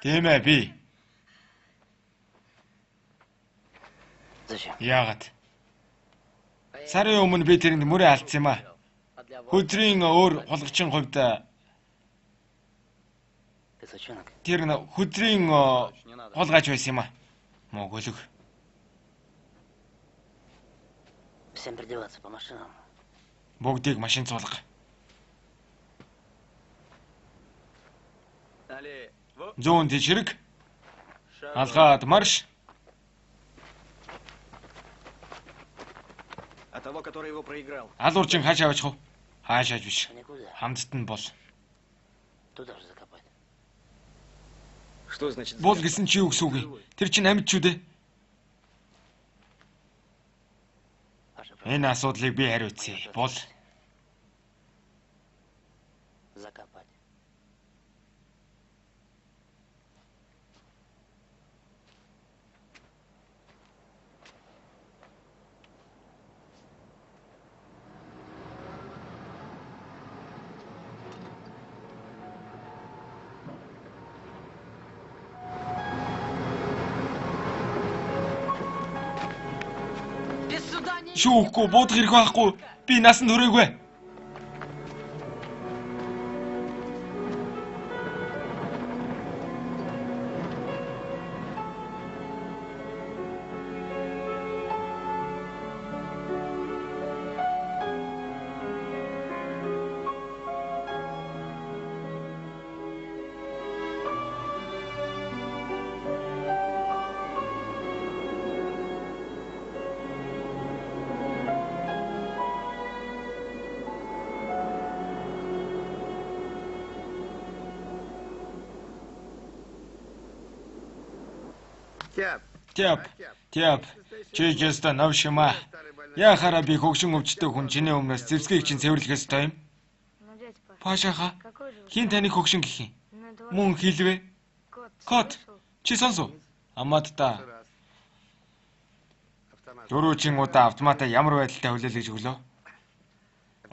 Тийм ээ би. Зачем? Яагаад? Сарын өмнө би тэрэнд мөрөө алдсан юм а. А для вас? Хөдрийн өөр холгочин хувьд Ты сучонок? тэр хөдрийн Не надо. холгаач байсан юм а. Мо гөлөг. Всем переодеваться по машинам. Бүгдийг машин цуулга. Али. Вот. Зүүн тийш хэрэг. Шагом. Алхаад марш. А того, который его проиграл. Алуурчин хаашаа очих вэ? Хаашааж биш. А никуда. Хамтд нь бол. Туда же закопать. Что значит? Бол гэсэн чи юу гэсэн үг юм? Тэр чинь амьд ч үү дээ. Ваша Энэ асуудлыг би хариуцъя. Бол закопать. Без суда не... шүүхгүй буудах хэрэг байхгүй. Би насанд хүрээгүй. Тяп. Чи жиста навшима. Яхара би хөгшин өвчтэй хүн чиний өмнөөс зэвсгийг чинь цэвэрлэхээс той юм. Ну, дядь Паш, Пашаха. какой же вы Хин таныг хөгшин гэх юм? на два Мөн хэлвэ. кот Кот. слышал? Чи сонсов? Амадта. Раз. Автомат. Дөрөвчин удаа автомата ямар байдалтай хүлээл гэж өглөө.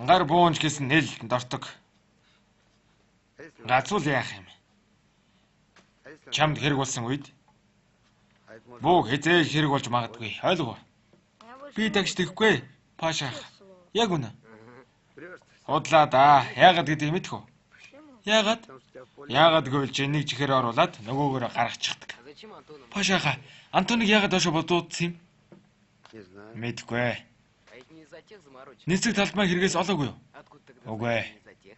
Гар буунч гэсэн нээлтэнд ортог. А если- Гацуул яах юм? а если- Чамд хэрэг болсон үед А это может бууг хизээж хэрэг болж магадгүй. Ойлгов. Я больше Би не тагч тэхгүй. Пашаах. слышал слово. Яг үнэ. врешь ты, Удлаа да. Яагаад гэдгийг мэдэх үү? Почему? Яагаад? потому что тебя в поле- Яагаад гэвэл чи нэг чихээр оруулаад нөгөөгөөрөө гаргачихдаг. А зачем Антону? Пашаха. Антоныг яагаад доошо бодуудсан юм? Не знаю. Мэдгүй. А это не из-за тех заморочек? Нисэг талбай хэрэгээс олоогүй юу? Откуда тогда Угу. знаешь, не из-за тех?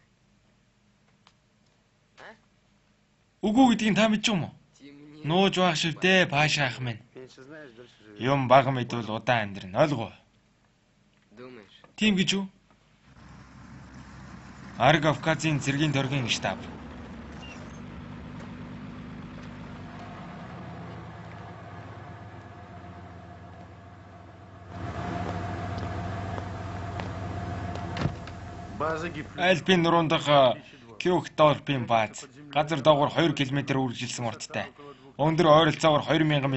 Үгүй гэдгийг та мэдж юм уу? Темнее. Нууж байх шивдэ Пашаах минь. Меньше знаешь, дольше живешь. Юм бага мэдвэл удаан амьдрна. Ойлгов. Думаешь? Тийм гэж үү? Арг Кавказын цэргийн төргийн штаб. База гиплю. Альпийн нуруунд дах Кёхторпийн бааз. Газар доогуур 2 км үргэлжилсэн урттай. Өндөр ойролцоогоор 2000 м.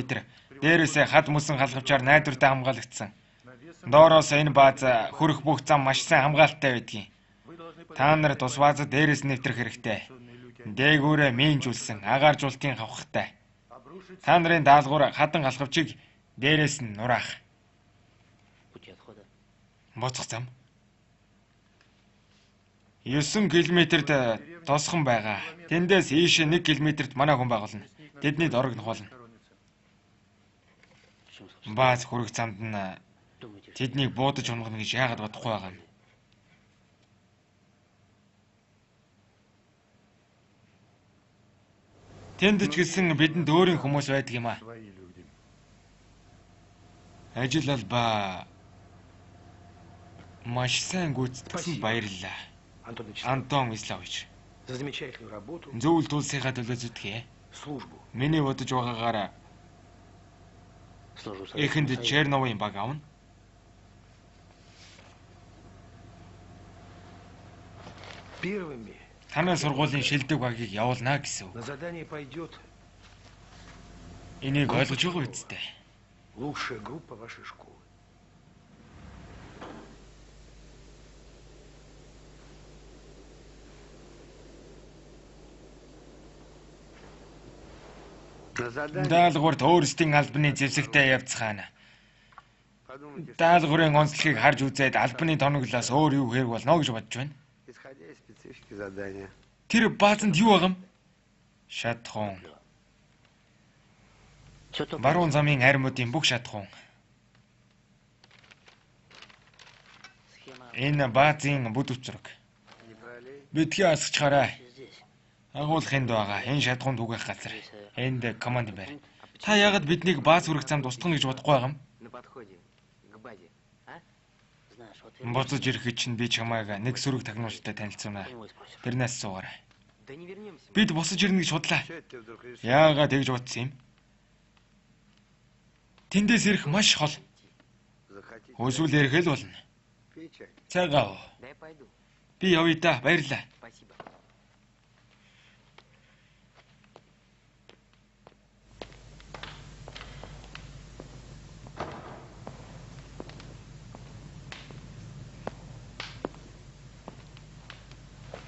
Дээрээсээ хад мөсөн халгавчаар найдвартай хамгаалагдсан. Доороос энэ бааз хөрөх бүх зам маш сайн хамгаалалттай байдгийг. Та нар тус баазад дээрээс нэвтрэх хэрэгтэй. Дээгүүрээ минжүүлсэн агааржуултын хавхтай. Та нарын даалгавар хадан халхавчийг дээрээс нь нураах. Пути отхода. Боцох зам. 9 км-д тосхон байгаа. Тэндээс ийш 1 км-д манай хүн байгуулна. Тэдний дорогнох болно. Почему, собственно? Бааз хүрэх замд нь Думаете, что тэднийг буудаж унгана гэж яагаад бодохгүй байгаа юм? Тэнд ч гэсэн бидэнд өөрийн хүмүүс байдаг юм аа. Свои люди. Ажил албаа маш сайн гүйцэтгсэн баярлалаа. Антон Вячеславович, Антон Вячеславович. за замечательную работу, Зөвлөлт тулсынхаа төлөө зүтгэе. службу. Миний бодож байгаагаар служу эхэнд Советскому Союзу? Черновын баг авна. Первыми Танай сургуулийн шилдэг багийг явуулнаа гэсэн үг. на задание пойдет Энийг ойлгож байгаа үсттэй. лучшая группа вашей школы. На задание Даалгаварт өөрсдийн албаны зэвсэгтэй явцгаана. подумайте, Даалгаврын онцлогийг харж үзээд албаны тоноглоос өөр юу хэрэг болно гэж бодож байна. исходя из специфики задания. Тэр баазанд юу байгаа юм? Шатхуун. Чё только Баруун замын армуудын бүх шатхуун. схема Энэ баазын бүд үчрэг. Не пролей. Бидгээ асгачаарай. здесь. Агуулхынд байгаа. Энэ шатхуун түгэх газар. Энд команд байр. Та яагаад биднийг бааз хүрэх замд устгах гэж бодохгүй байгаа юм? На подходе к базе. А? Знаешь, вот Буцаж ирэхэд чинь би чамайг нэг сөрөг тагнуультай танилцуулна. него и спросишь. Тэрнээс суугаарай. Да не вернемся. мы. Бид босож ирнэ гэж бодлаа. Что это ты вдруг решил? Яагаад тэгж бодсон юм? Тэндээс ирэх маш хол. Захотите Өсвөл ирэх л болно. пей чай? Цагаав. Да я пойду. Би явъя да. Баярлалаа. Спасибо.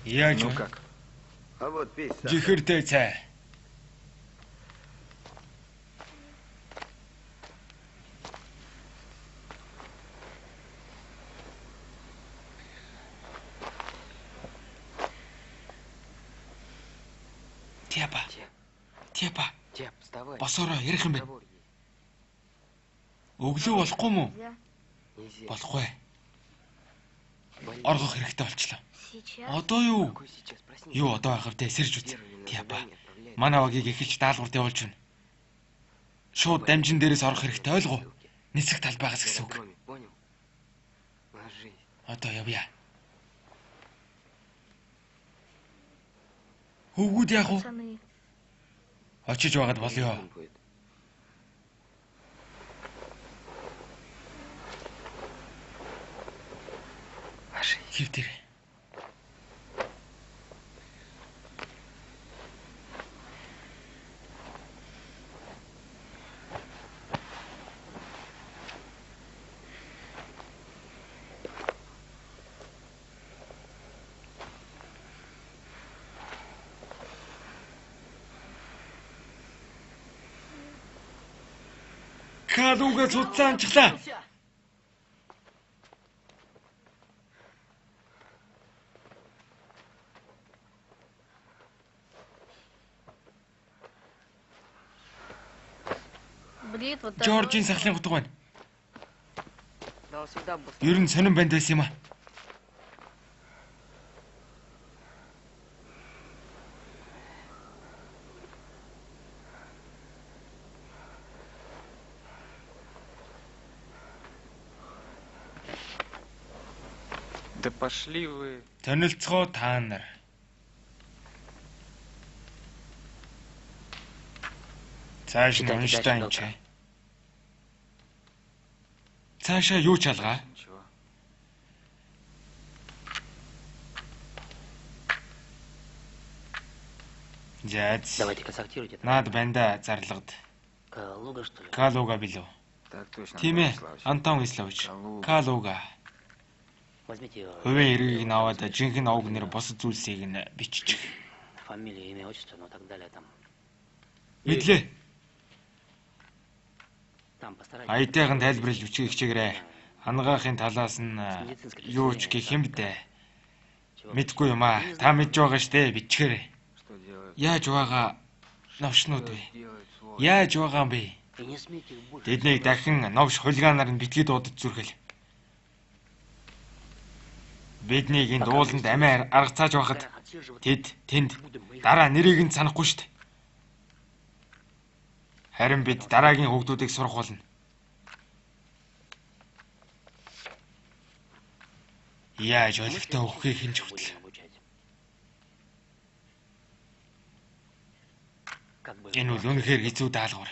Яаж Ну вэ? как? А вот пей сахар. Жихэртэй цай. Тяпа. Теп, Тяпа. Теп, вставай. Босороо ярих юм бэ? Разговор есть. Өглөө болохгүй мүү? Нельзя. Нельзя. Болохгүй. Больница. Оргох хэрэгтэй болчлоо. Сейчас. Одоо юу? Какой сейчас? Проснись. Юу одоо байхав те сэрж үз. Первыми на Тяпа. задание отправляют. Манай багийг эхэлж даалгаварт явуулж байна. Шууд дамжин дээрээс орох хэрэгтэй ойлгов. Нисэх талбайгаас гэсэн үг. Аэродроме, понял? Ложись. Одоо явъя. Хөвгүүд яах вэ? Пацаны. Очиж байгаад болёо. Он будет. Ложись. Хивтэр. Калуугаас уцаанчлаа. Бритва. Жоржийн сахлын утга байна. Да, всегда быстро. Ер нь сонирн банд байсан юм а. Да пошли вы. Тонилцгоо та нар. Цааш нь унштай юм чи. Цаашаа юу ч алгаа? Ничего. Зайц. Давайте контактируйте. Наад банда зарлагд. Калуга, что ли? Калууга билүү? Так точно. Тийм ээ. Антон Антон Вячеславович. Вячеславович. Калууга. Калууга. Возьмите ее. Хувийн эргийг наваад жинхэнэ овг нэр босод зүйлсийг нь биччих. Фамилия, имя, отчество, ну так далее там. Мэдлээ. Там постарайтесь. Аятайхан тайлбарлаж бичиг хичээгээрэй. Ангаахын талаас нь юу ч гэх юм бэ? Чего? Мэдгүй юм аа. Та мэдж байгаа штэ бичгээрэй. Что делать? Яаж байгаа навшнууд Что вэ? делать, сволочь? Яаж байгаа юм бэ? И не смейте их больше. Тэднийг дахин новш хулиганаар нь битгий дуудаж зүрхэл. Биднийг энэ дууланд амиа аргацааж байхад тэнд дараа нэрийг нь санахгүй шүү дээ. Харин бид дараагийн хүүхдүүдийг сурах болно. Яаж олигтой өгөхийг хинж хүртэл. Энэ бол үнэхээр хэцүү даалгавар.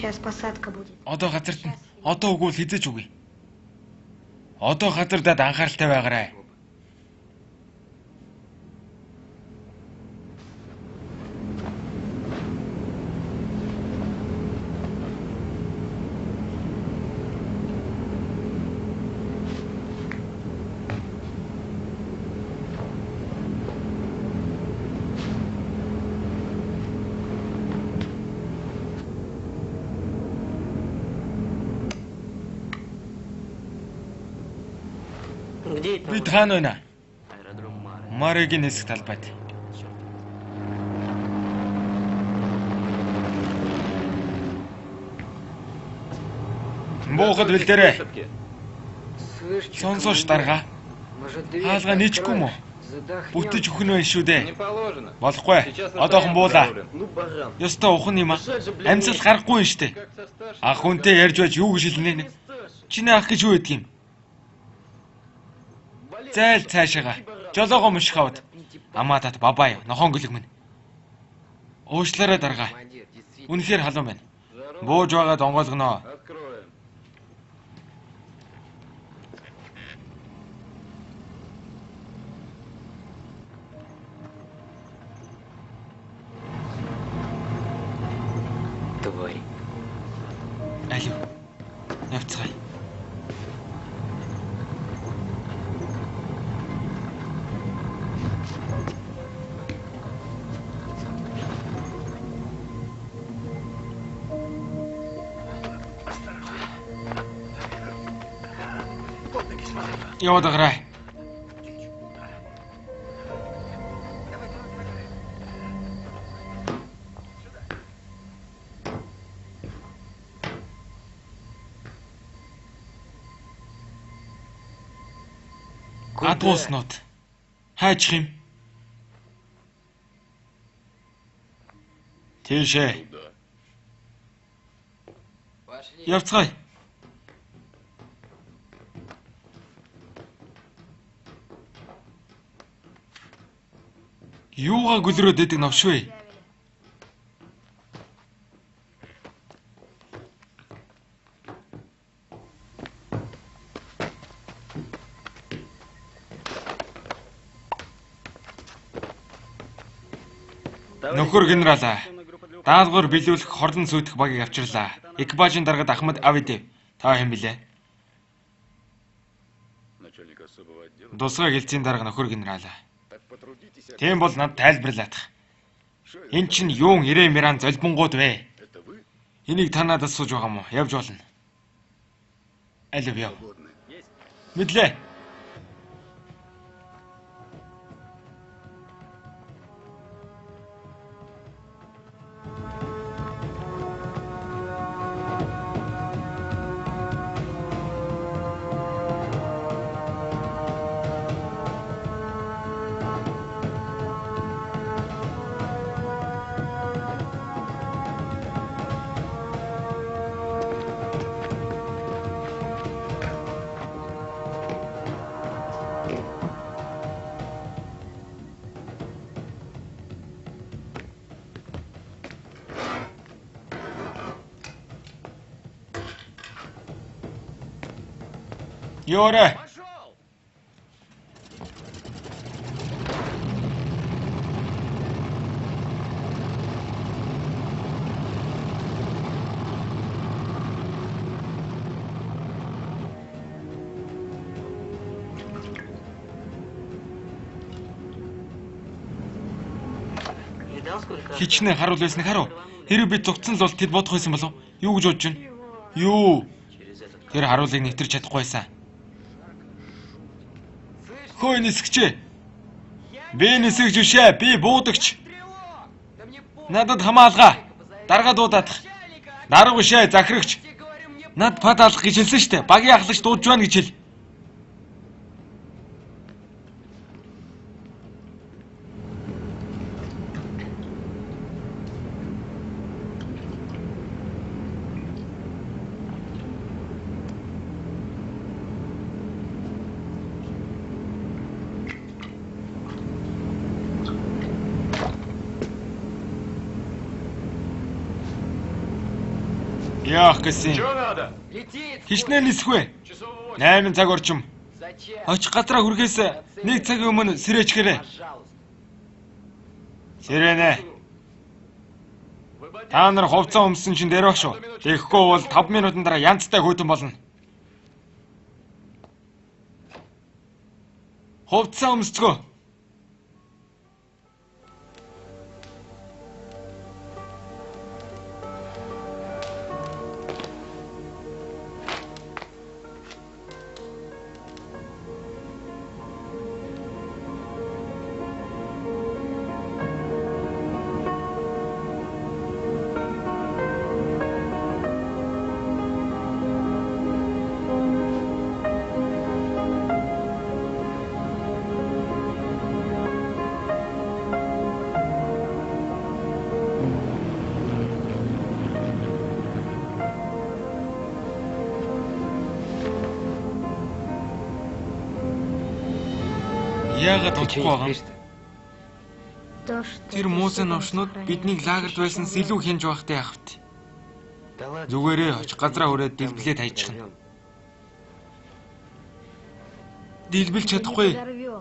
Сейчас посадка будет. Одоо газарт нь одоо өгвөл хизэж үгүй. Одоо газардад анхааралтай байгаарай. Где это? Би таана байна. Аэродром Мара. Марегийн хэсэг талбайд. Буухад бэлдээрэй. Слышь, Сонсоош дарга. может, дверь Хаалга нийчгүй мө? Задохнёмся. Бүтэж өхөн байх шүү дээ. Не положено. Болохгүй. Одоохон буулаа. Ну, баран. Ёстой ухан юм аа. Амьсгал гарахгүй юм штэ. Как со старшим. Ах хүнтэй ярьж байж юу гэж хэлнэ? Чиний ах гэж юу гэдэг юм? Зайл цаашаага. Жолоогоо муших аваад. Амаа тат бабаа юу, нохон гөлөг минь. Уушлаарай дарга. Командир, действительно. Үнэхээр халуун байна. Бууж байгаа донгойлгоноо. Откроем. Тварь. Алив. Явцгаая. Яваад агараа. Адууснууд. Хайчих юм. Тийшээ. Пошли. Явцгаая. Юугаа гөлрөөд идэг навш вэ? Нөхөр генералаа. Даалгавар биелүүлэх хорлон сүйдэх багийг авчирлаа. Экипажийн даргад Ахмад Авидэв. Та хэн билээ? Дусгай гэлцийн дарга нөхөр генералаа. Тийм бол над тайлбарлаадах. Эн чинь юун ирээ миран золбонгууд вэ? Энийг та надад сууж байгаа мó? Явж болно. Алив яв. Мэдлээ. Юурэ. Видал, сколько? Хичнээн харуул байсныг харав. Хэрэв би зугтсан л бол тэд бодох байсан болов. Юу гэж бодож байна? Юу? Через этот Тэр харуулыг нэвтэрч чадахгүй байсан. Хөөе нисгчээ. Би нисгэж үшээ. Би буудагч. Да мне Надад хамаалгаа. Дарга дуудаад. Дарга бишээ, захирагч. тебе говорю, мне Над пад алах гэж хэлсэн штэ. Багийн ахлагч дуудж байна гэж хэл. Яах гэсэн. летит. Хичнээн нисэхгүй. 8 цаг орчим. Зачем? Очих газраа хүрэхээс 1 цагийн өмнө сэрээчгээрэй. Пожалуйста. Сэрэнэ. Та нар хувцас өмсөн чинь дэрвэх шүү. Тэгэхгүй бол 5 минутын дараа янзтай хөтөн болно. Хувцас өмсцгөө. Яагаад удахгүй байгаа юм? То, что Тэр ты муусын всегда новшнууд сохраняешь биднийг лагерт чувство байснаас илүү дома. хянж байхтай яах вэ? Да ладно. Зүгээрээ очих газраа хүрээд дэлбэлээ тайчихна. Дэлбэлж чадахгүй.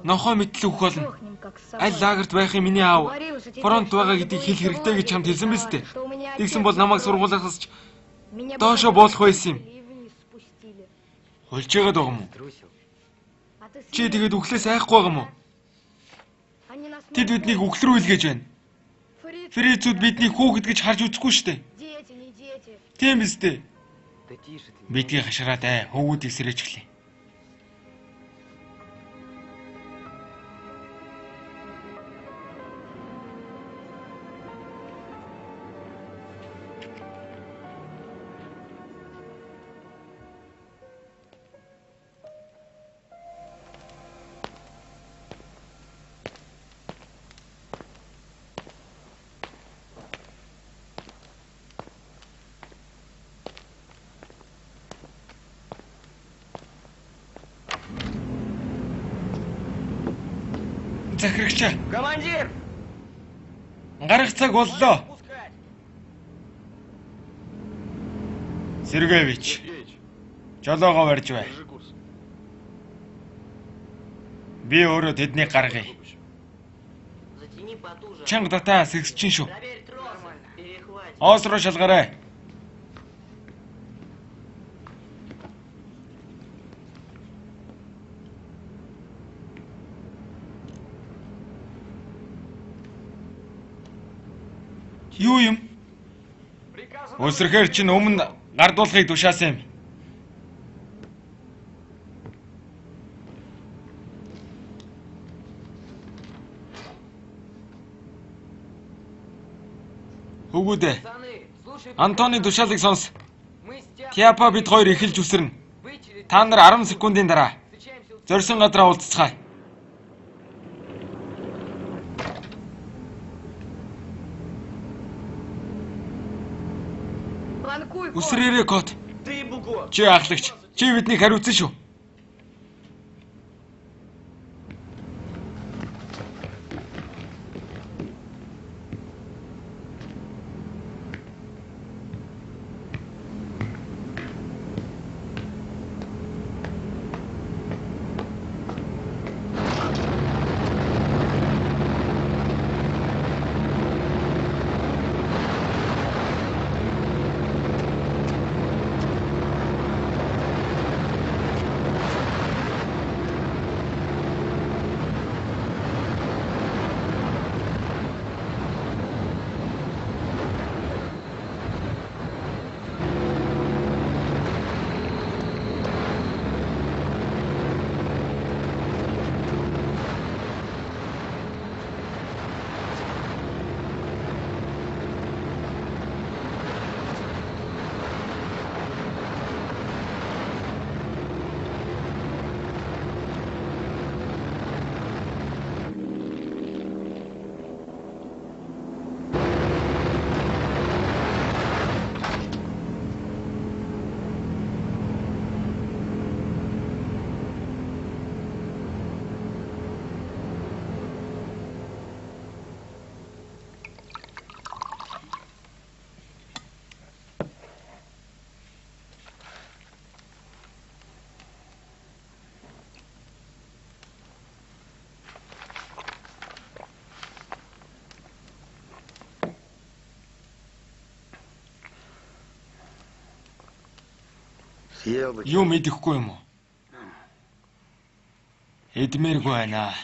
Нохоо мэтэл өгөх болно. Сохнем, как Аль собаки. лагерт байхын миний аав Говорил же тебе, фронт что байгаа надо гэдгийг было хэлэх хэрэгтэй гэж чамд хэлсэн биз дээ. что у меня Тэгсэн отец бол намайг забрал. сургуулиас ч Меня доошо бы буулах байсан юм. и вниз спустили. Хулж яагаад байгаа юм уу? Трусил. А ты Чи съел тэгээд меня. өглөөс айхгүй байгаа юм уу? Они нас Тэд биднийг мордуют. өглөрөө илгээж байна. Фриц, Фрицүүд биднийг хүүхэд гэж харж үзэхгүй шүү дээ. дети, не дети. Тийм биз дээ. Да тише ты. Бидгийг хашраад хөвгүүдийг сэрээжглээ. Захирагчаа, Командир! гарах цаг боллоо. Пускать! Сэргээвич. Жолоогоо барьж бай. Би өөрөө тэднийг гаргая. Затяни потуже. Чанга дата сэгсчин шүү. Проверь тросы. Перехватит. Оос руу шалгаарай. Юу юм? Өсрөхөр чинь өмнө гардуулахыг тушаасан юм. Хөвгүүдээ Пацаны, слушай, Антоны тушаалыг сонс. мы с Тиапой Тиапа бид хоёр эхэлж үсэрнэ. вычили. Та нар 10 секундын дараа Встречаемся у зорьсон газраа уулзцгаая. Фланкуй, Үсрээрээ код. Ты, Буго! Чи ахлагч. Чи биднийг хариуцсан шүү. Юу мэдэхгүй юм уу? Эдмээргүй байна.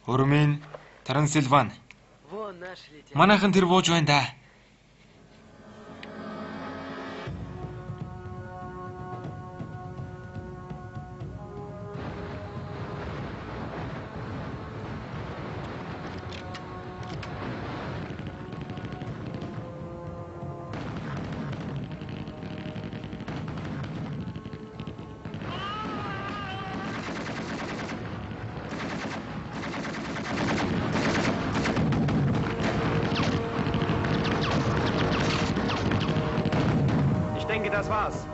Урмин, Трансильван. Вон наш лейтенант. Манайхан тэр бууж байна да. Ich denke, das war's.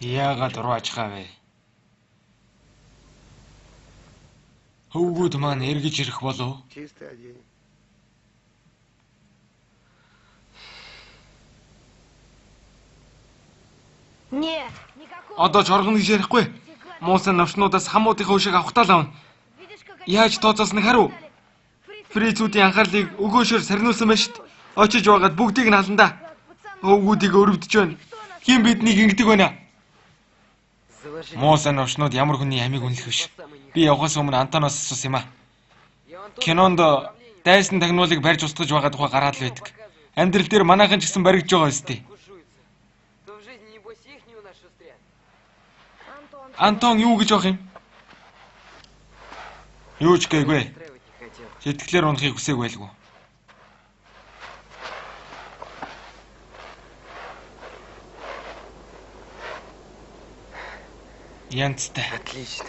Яагаад ураач хавэ? Хөвгүүд маань эргэж ирэх болов? Чистый день. Нет, никакого. Одоо ч оргоно гэж ярихгүй. Муусан навчнуудаас хамуудынхаа өшийг авахтаа л авна. Видишь, как Яаж тооцоосныг харав? Фрицүүдийн анхаарлыг өгөөшөр сарниулсан байна шít. Очиж байгаад бүгдийг нь халандаа. Өвгүүдийг өрөвдөж байна. Хин биднийг ингэдэг байна? Заложи. Муусан навчнууд ямар хүний амийг үнэлэх биш. Би явахаас өмнө Антоноос асуусан юм а. И он тоже Кинонд управление дайсан тагнуулыг барьж устгаж байгаа тухай гараад л байдаг. Амьдрал дээр манайхан ч гэсэн баригдж байгаа өстэй. кушуется. То в жизни, небось, ихнюю нас шустрят. Антон юу гэж явах юм? Юу ч гээгүй. Устраивать не хотел. Сэтгэлээр унахыг хүсээг байлгүй. Янцтай. Отлично.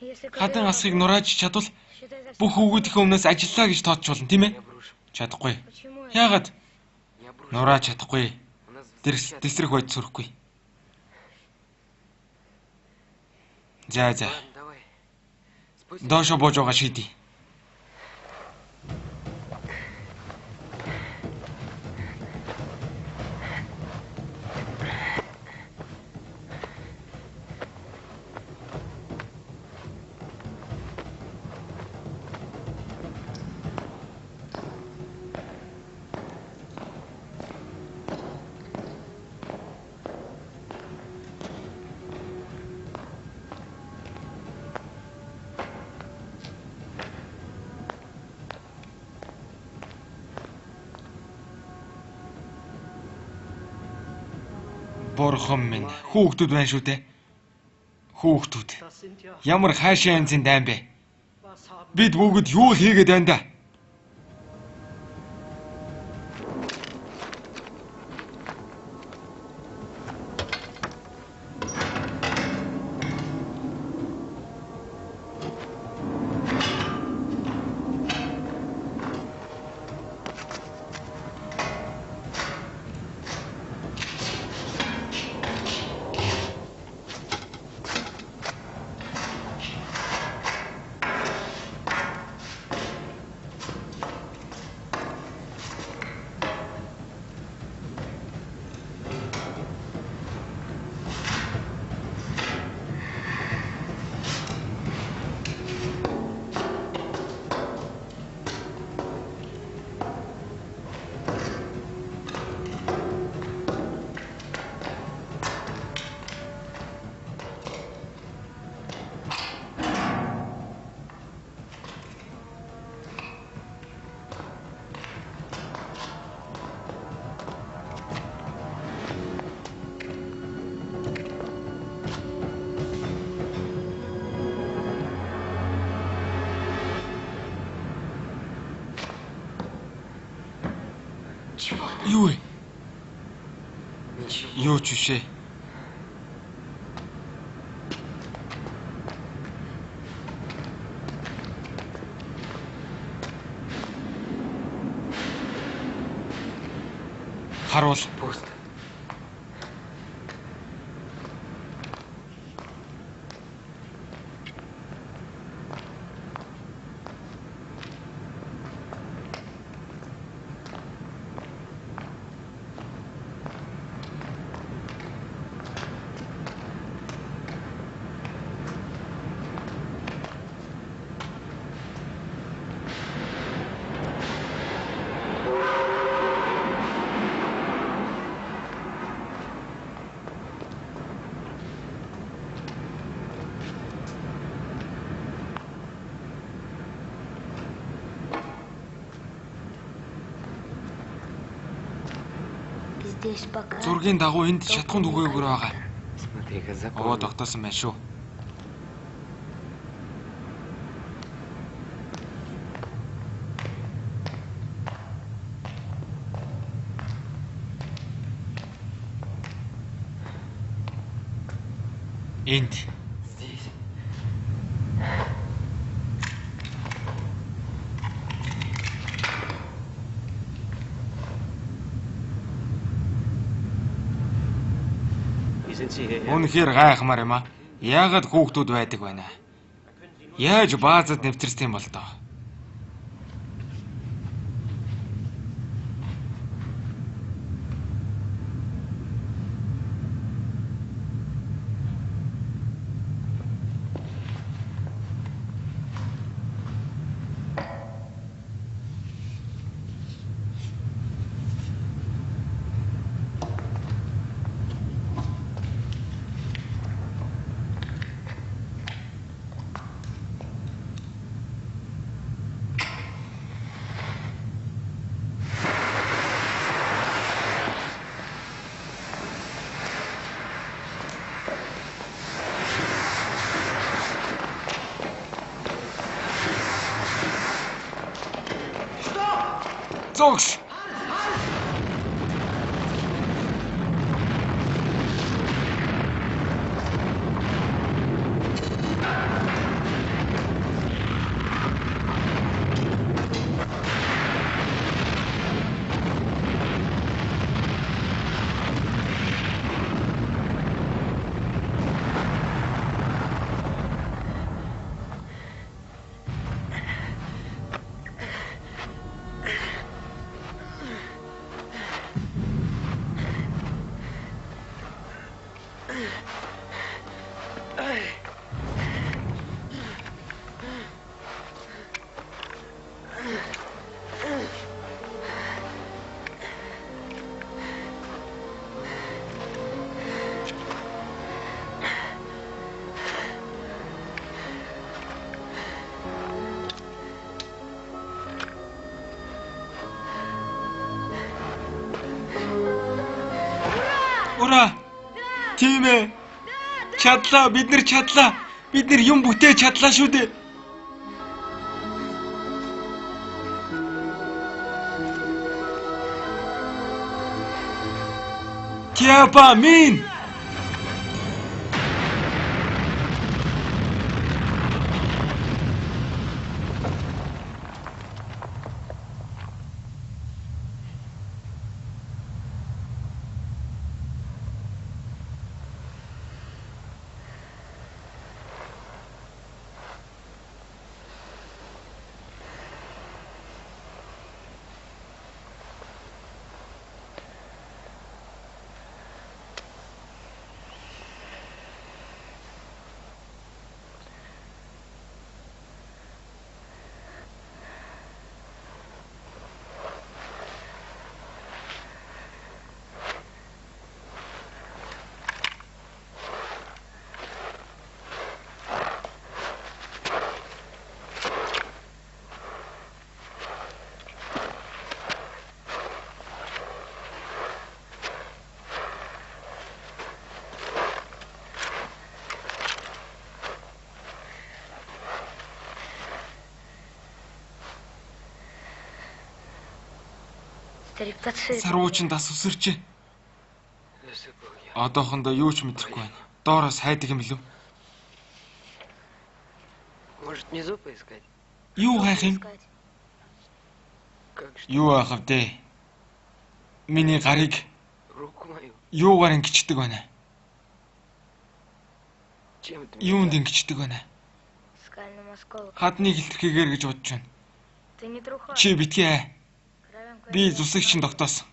Если Хадан асхыг нурааж чадвал считай за бүх хөвгүүдийнхээ өмнөөс ажиллаа гэж тооцоолно, тийм ээ? Не обрушим. Чадахгүй. почему это? Яагаад? Не обрушим. Нурааж чадахгүй. У нас Тэсрэх байж сүрэхгүй. За. Ладно, давай. Спустись. Доошо бууж байгаа шийдий. Бурхан минь, хүүхдүүд байна шүү дээ. Хүүхдүүд. Ямар хаашаа янзын дайн бэ? Бид бүгд юу хийгээд байна да? Юу вэ? Ничего. Юу ч бишээ. Харуул. Пусто. Здесь пока... Зургийн дагуу энд шатхуун түгээгээр байгаа. Смотри-ка, Оо закон. тогтоосон байна шүү. Энд Здесь. Wie sind Sie hierher? үнэхээр гайхмаар юм а. Яагаад хүүхдүүд байдаг байна? Яаж баазад нэвтэрсэн юм бол тоо? Зогс. Ура! Тийм ээ. Чадлаа, бид нар чадлаа. Бид нар юм бүтээж чадлаа шүү дээ. Тяпа мин. Стриптоцит. Саруучин дас өсөрчээ. Засыпал я. Одоохондоо юу ч мэдэхгүй байна. Доороос хайдаг юм билүү? Может, внизу поискать? Юу хайх юм? Как что? Юу хайх вэ? Миний гарыг Руку мою. юугаар ингэчдэг байна? Чем это Юунд меня? ингэчдэг байна? Скальным осколком. Хадны хилтерхийгээр гэж бодож байна. Ты не труха. Чи битгий. Кровям Би кровям. зүсэгчин тогтоосон.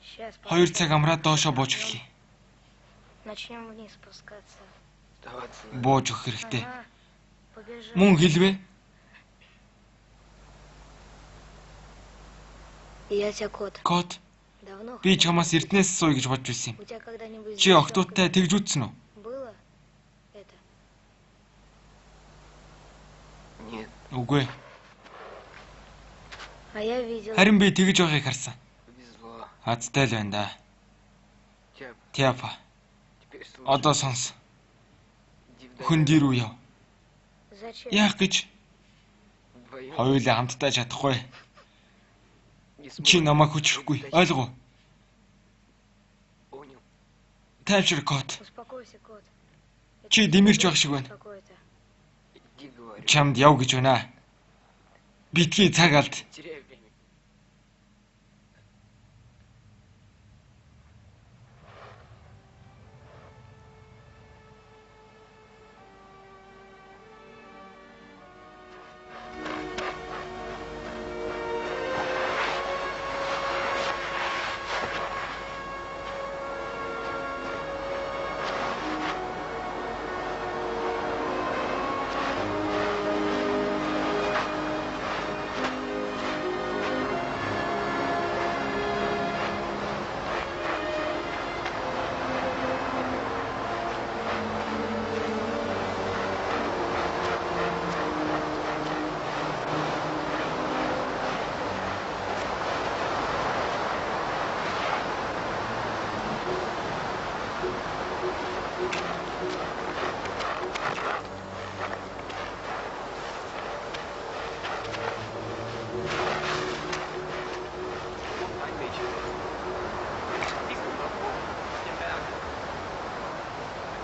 Сейчас 2 цаг амраад доошоо бууж эхлэе. начнем вниз спускаться. Сдаваться надо. Бууж өгөх хэрэгтэй. Ага. Побежали. Мөн хэлвэ? Я тебя кот. Код. Давно Би чамаас эрднээс сууя гэж бодж байсан юм. у тебя когда-нибудь Чи охтуудтай тэгж үтсэн үү? было это? Нет, Үгүй. А я видел. Харин би тэгж байгааг харсан. повезло. Азтай л байна да. Тяп, Тяпа. теперь слушай. Одоо сонс. Иди Хүн вдвоем. дээр үү яв. Зачем? Яах гэж Вдвоем. хоёулаа хамтдаа чадахгүй. Не Чи сможешь. намайг хүчрэхгүй. Ойлгов? Понял. Тайвшир код. Успокойся, кот. Это Чи не дэмэрч было байх шиг байна. какое-то. Иди, говорю. Чамд яв гэж байна. Битгий цаг алд. Теряй время.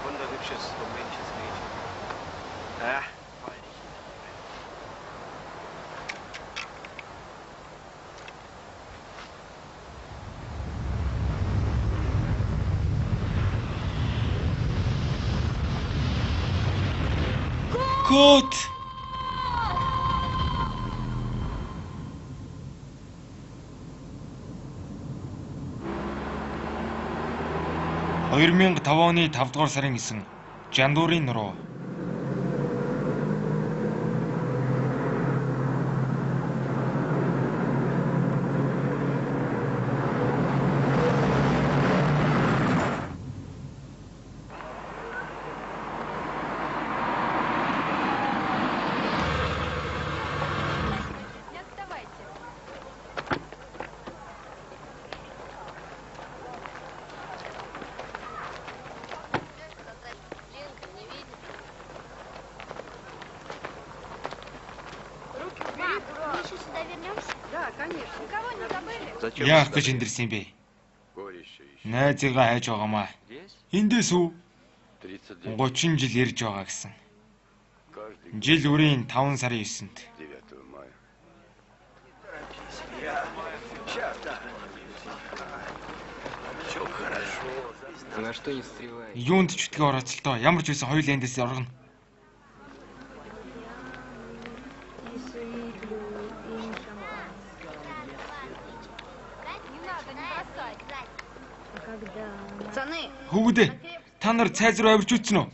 Wunder, hübsches rumänisches Mädchen. Ah, Код. – 2005 оны 5 дугаар сарын 9 Жандуурын нуруу. зачем? Яах гэж эндэрсэн юм бэ? Найзыгаа хайж байгаамаа. Здесь? Эндээс үү? 39 30 жил ярьж байгаа гэсэн. каждый год Жил үрийн 5 сарын 9-нд. 9 мая. На что не стревай. Юунд ч үтгэ орооцолтоо. Ямар ч байсан хоёул эндээс оргоно. И сыплю им шампанское. А когда она... Пацаны, Хөвгдөө. Та нар цайз руу авирч үтсэн үү?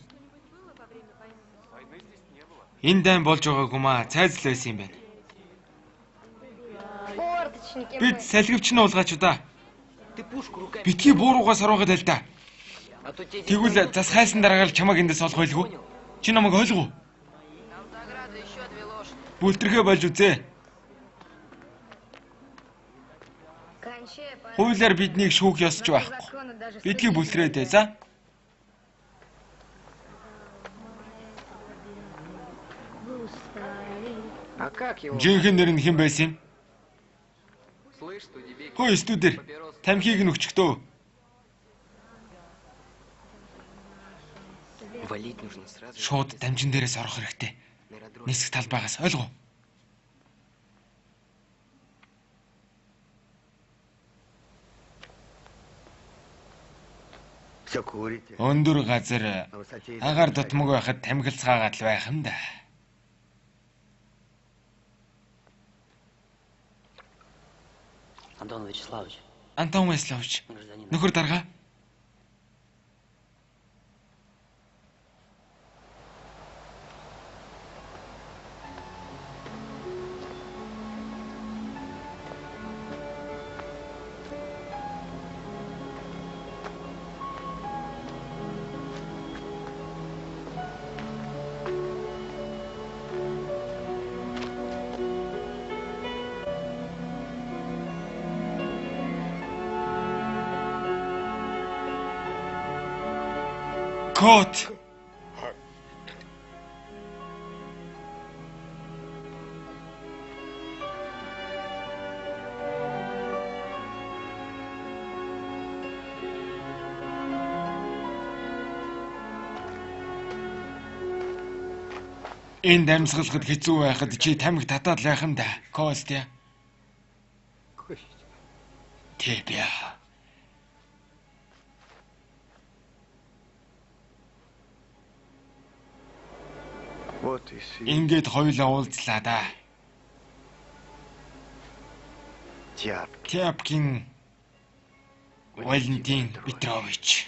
Энэ дайн болж байгаагүй маа. Цайз л байсан юм байна. Форточники Бид мы. салхивч нь уулгаачудаа. Ты пушку руками. Битгий бууруугаа саруугаад л да. А то тебе... Тэгвэл зас хайсан дараагаар чамаг эндээс олох байлгүй. Чи намайг ойлгов уу? Наутограда еще 2 лошади. Бүлтэрхээ болж үзээ. Кончай, Хуулиар биднийг шүүх ёсч байхгүй. законы даже Бидгийг судить бүлтрээдээ, нельзя. за? Густави. А как его? Жинхэнэ нэр нь хэн байсан юм? Слышь, что тебе... Хөөе студер. Тамхиг нь өчгтөө. Валить нужно сразу. Шууд дамжин дээрээс орох хэрэгтэй. На аэродроме. Нисэх талбайгаас ойлгов. Все курите. Өндөр газар На высоте... агаар дутмаг байхад тамхилцгаагаад л байх юм да. Антон Вячеславович, Антон Вячеславович, гражданин. нөхөр дарга. Код. Энэ дамсгалахад хэцүү байхад чи тамхи татаад байх юм да. Костя. Тебя. Вот и все. Ингээд хоёулаа уулзлаа да. Тяпки. Тяпкин Валентин Петрович.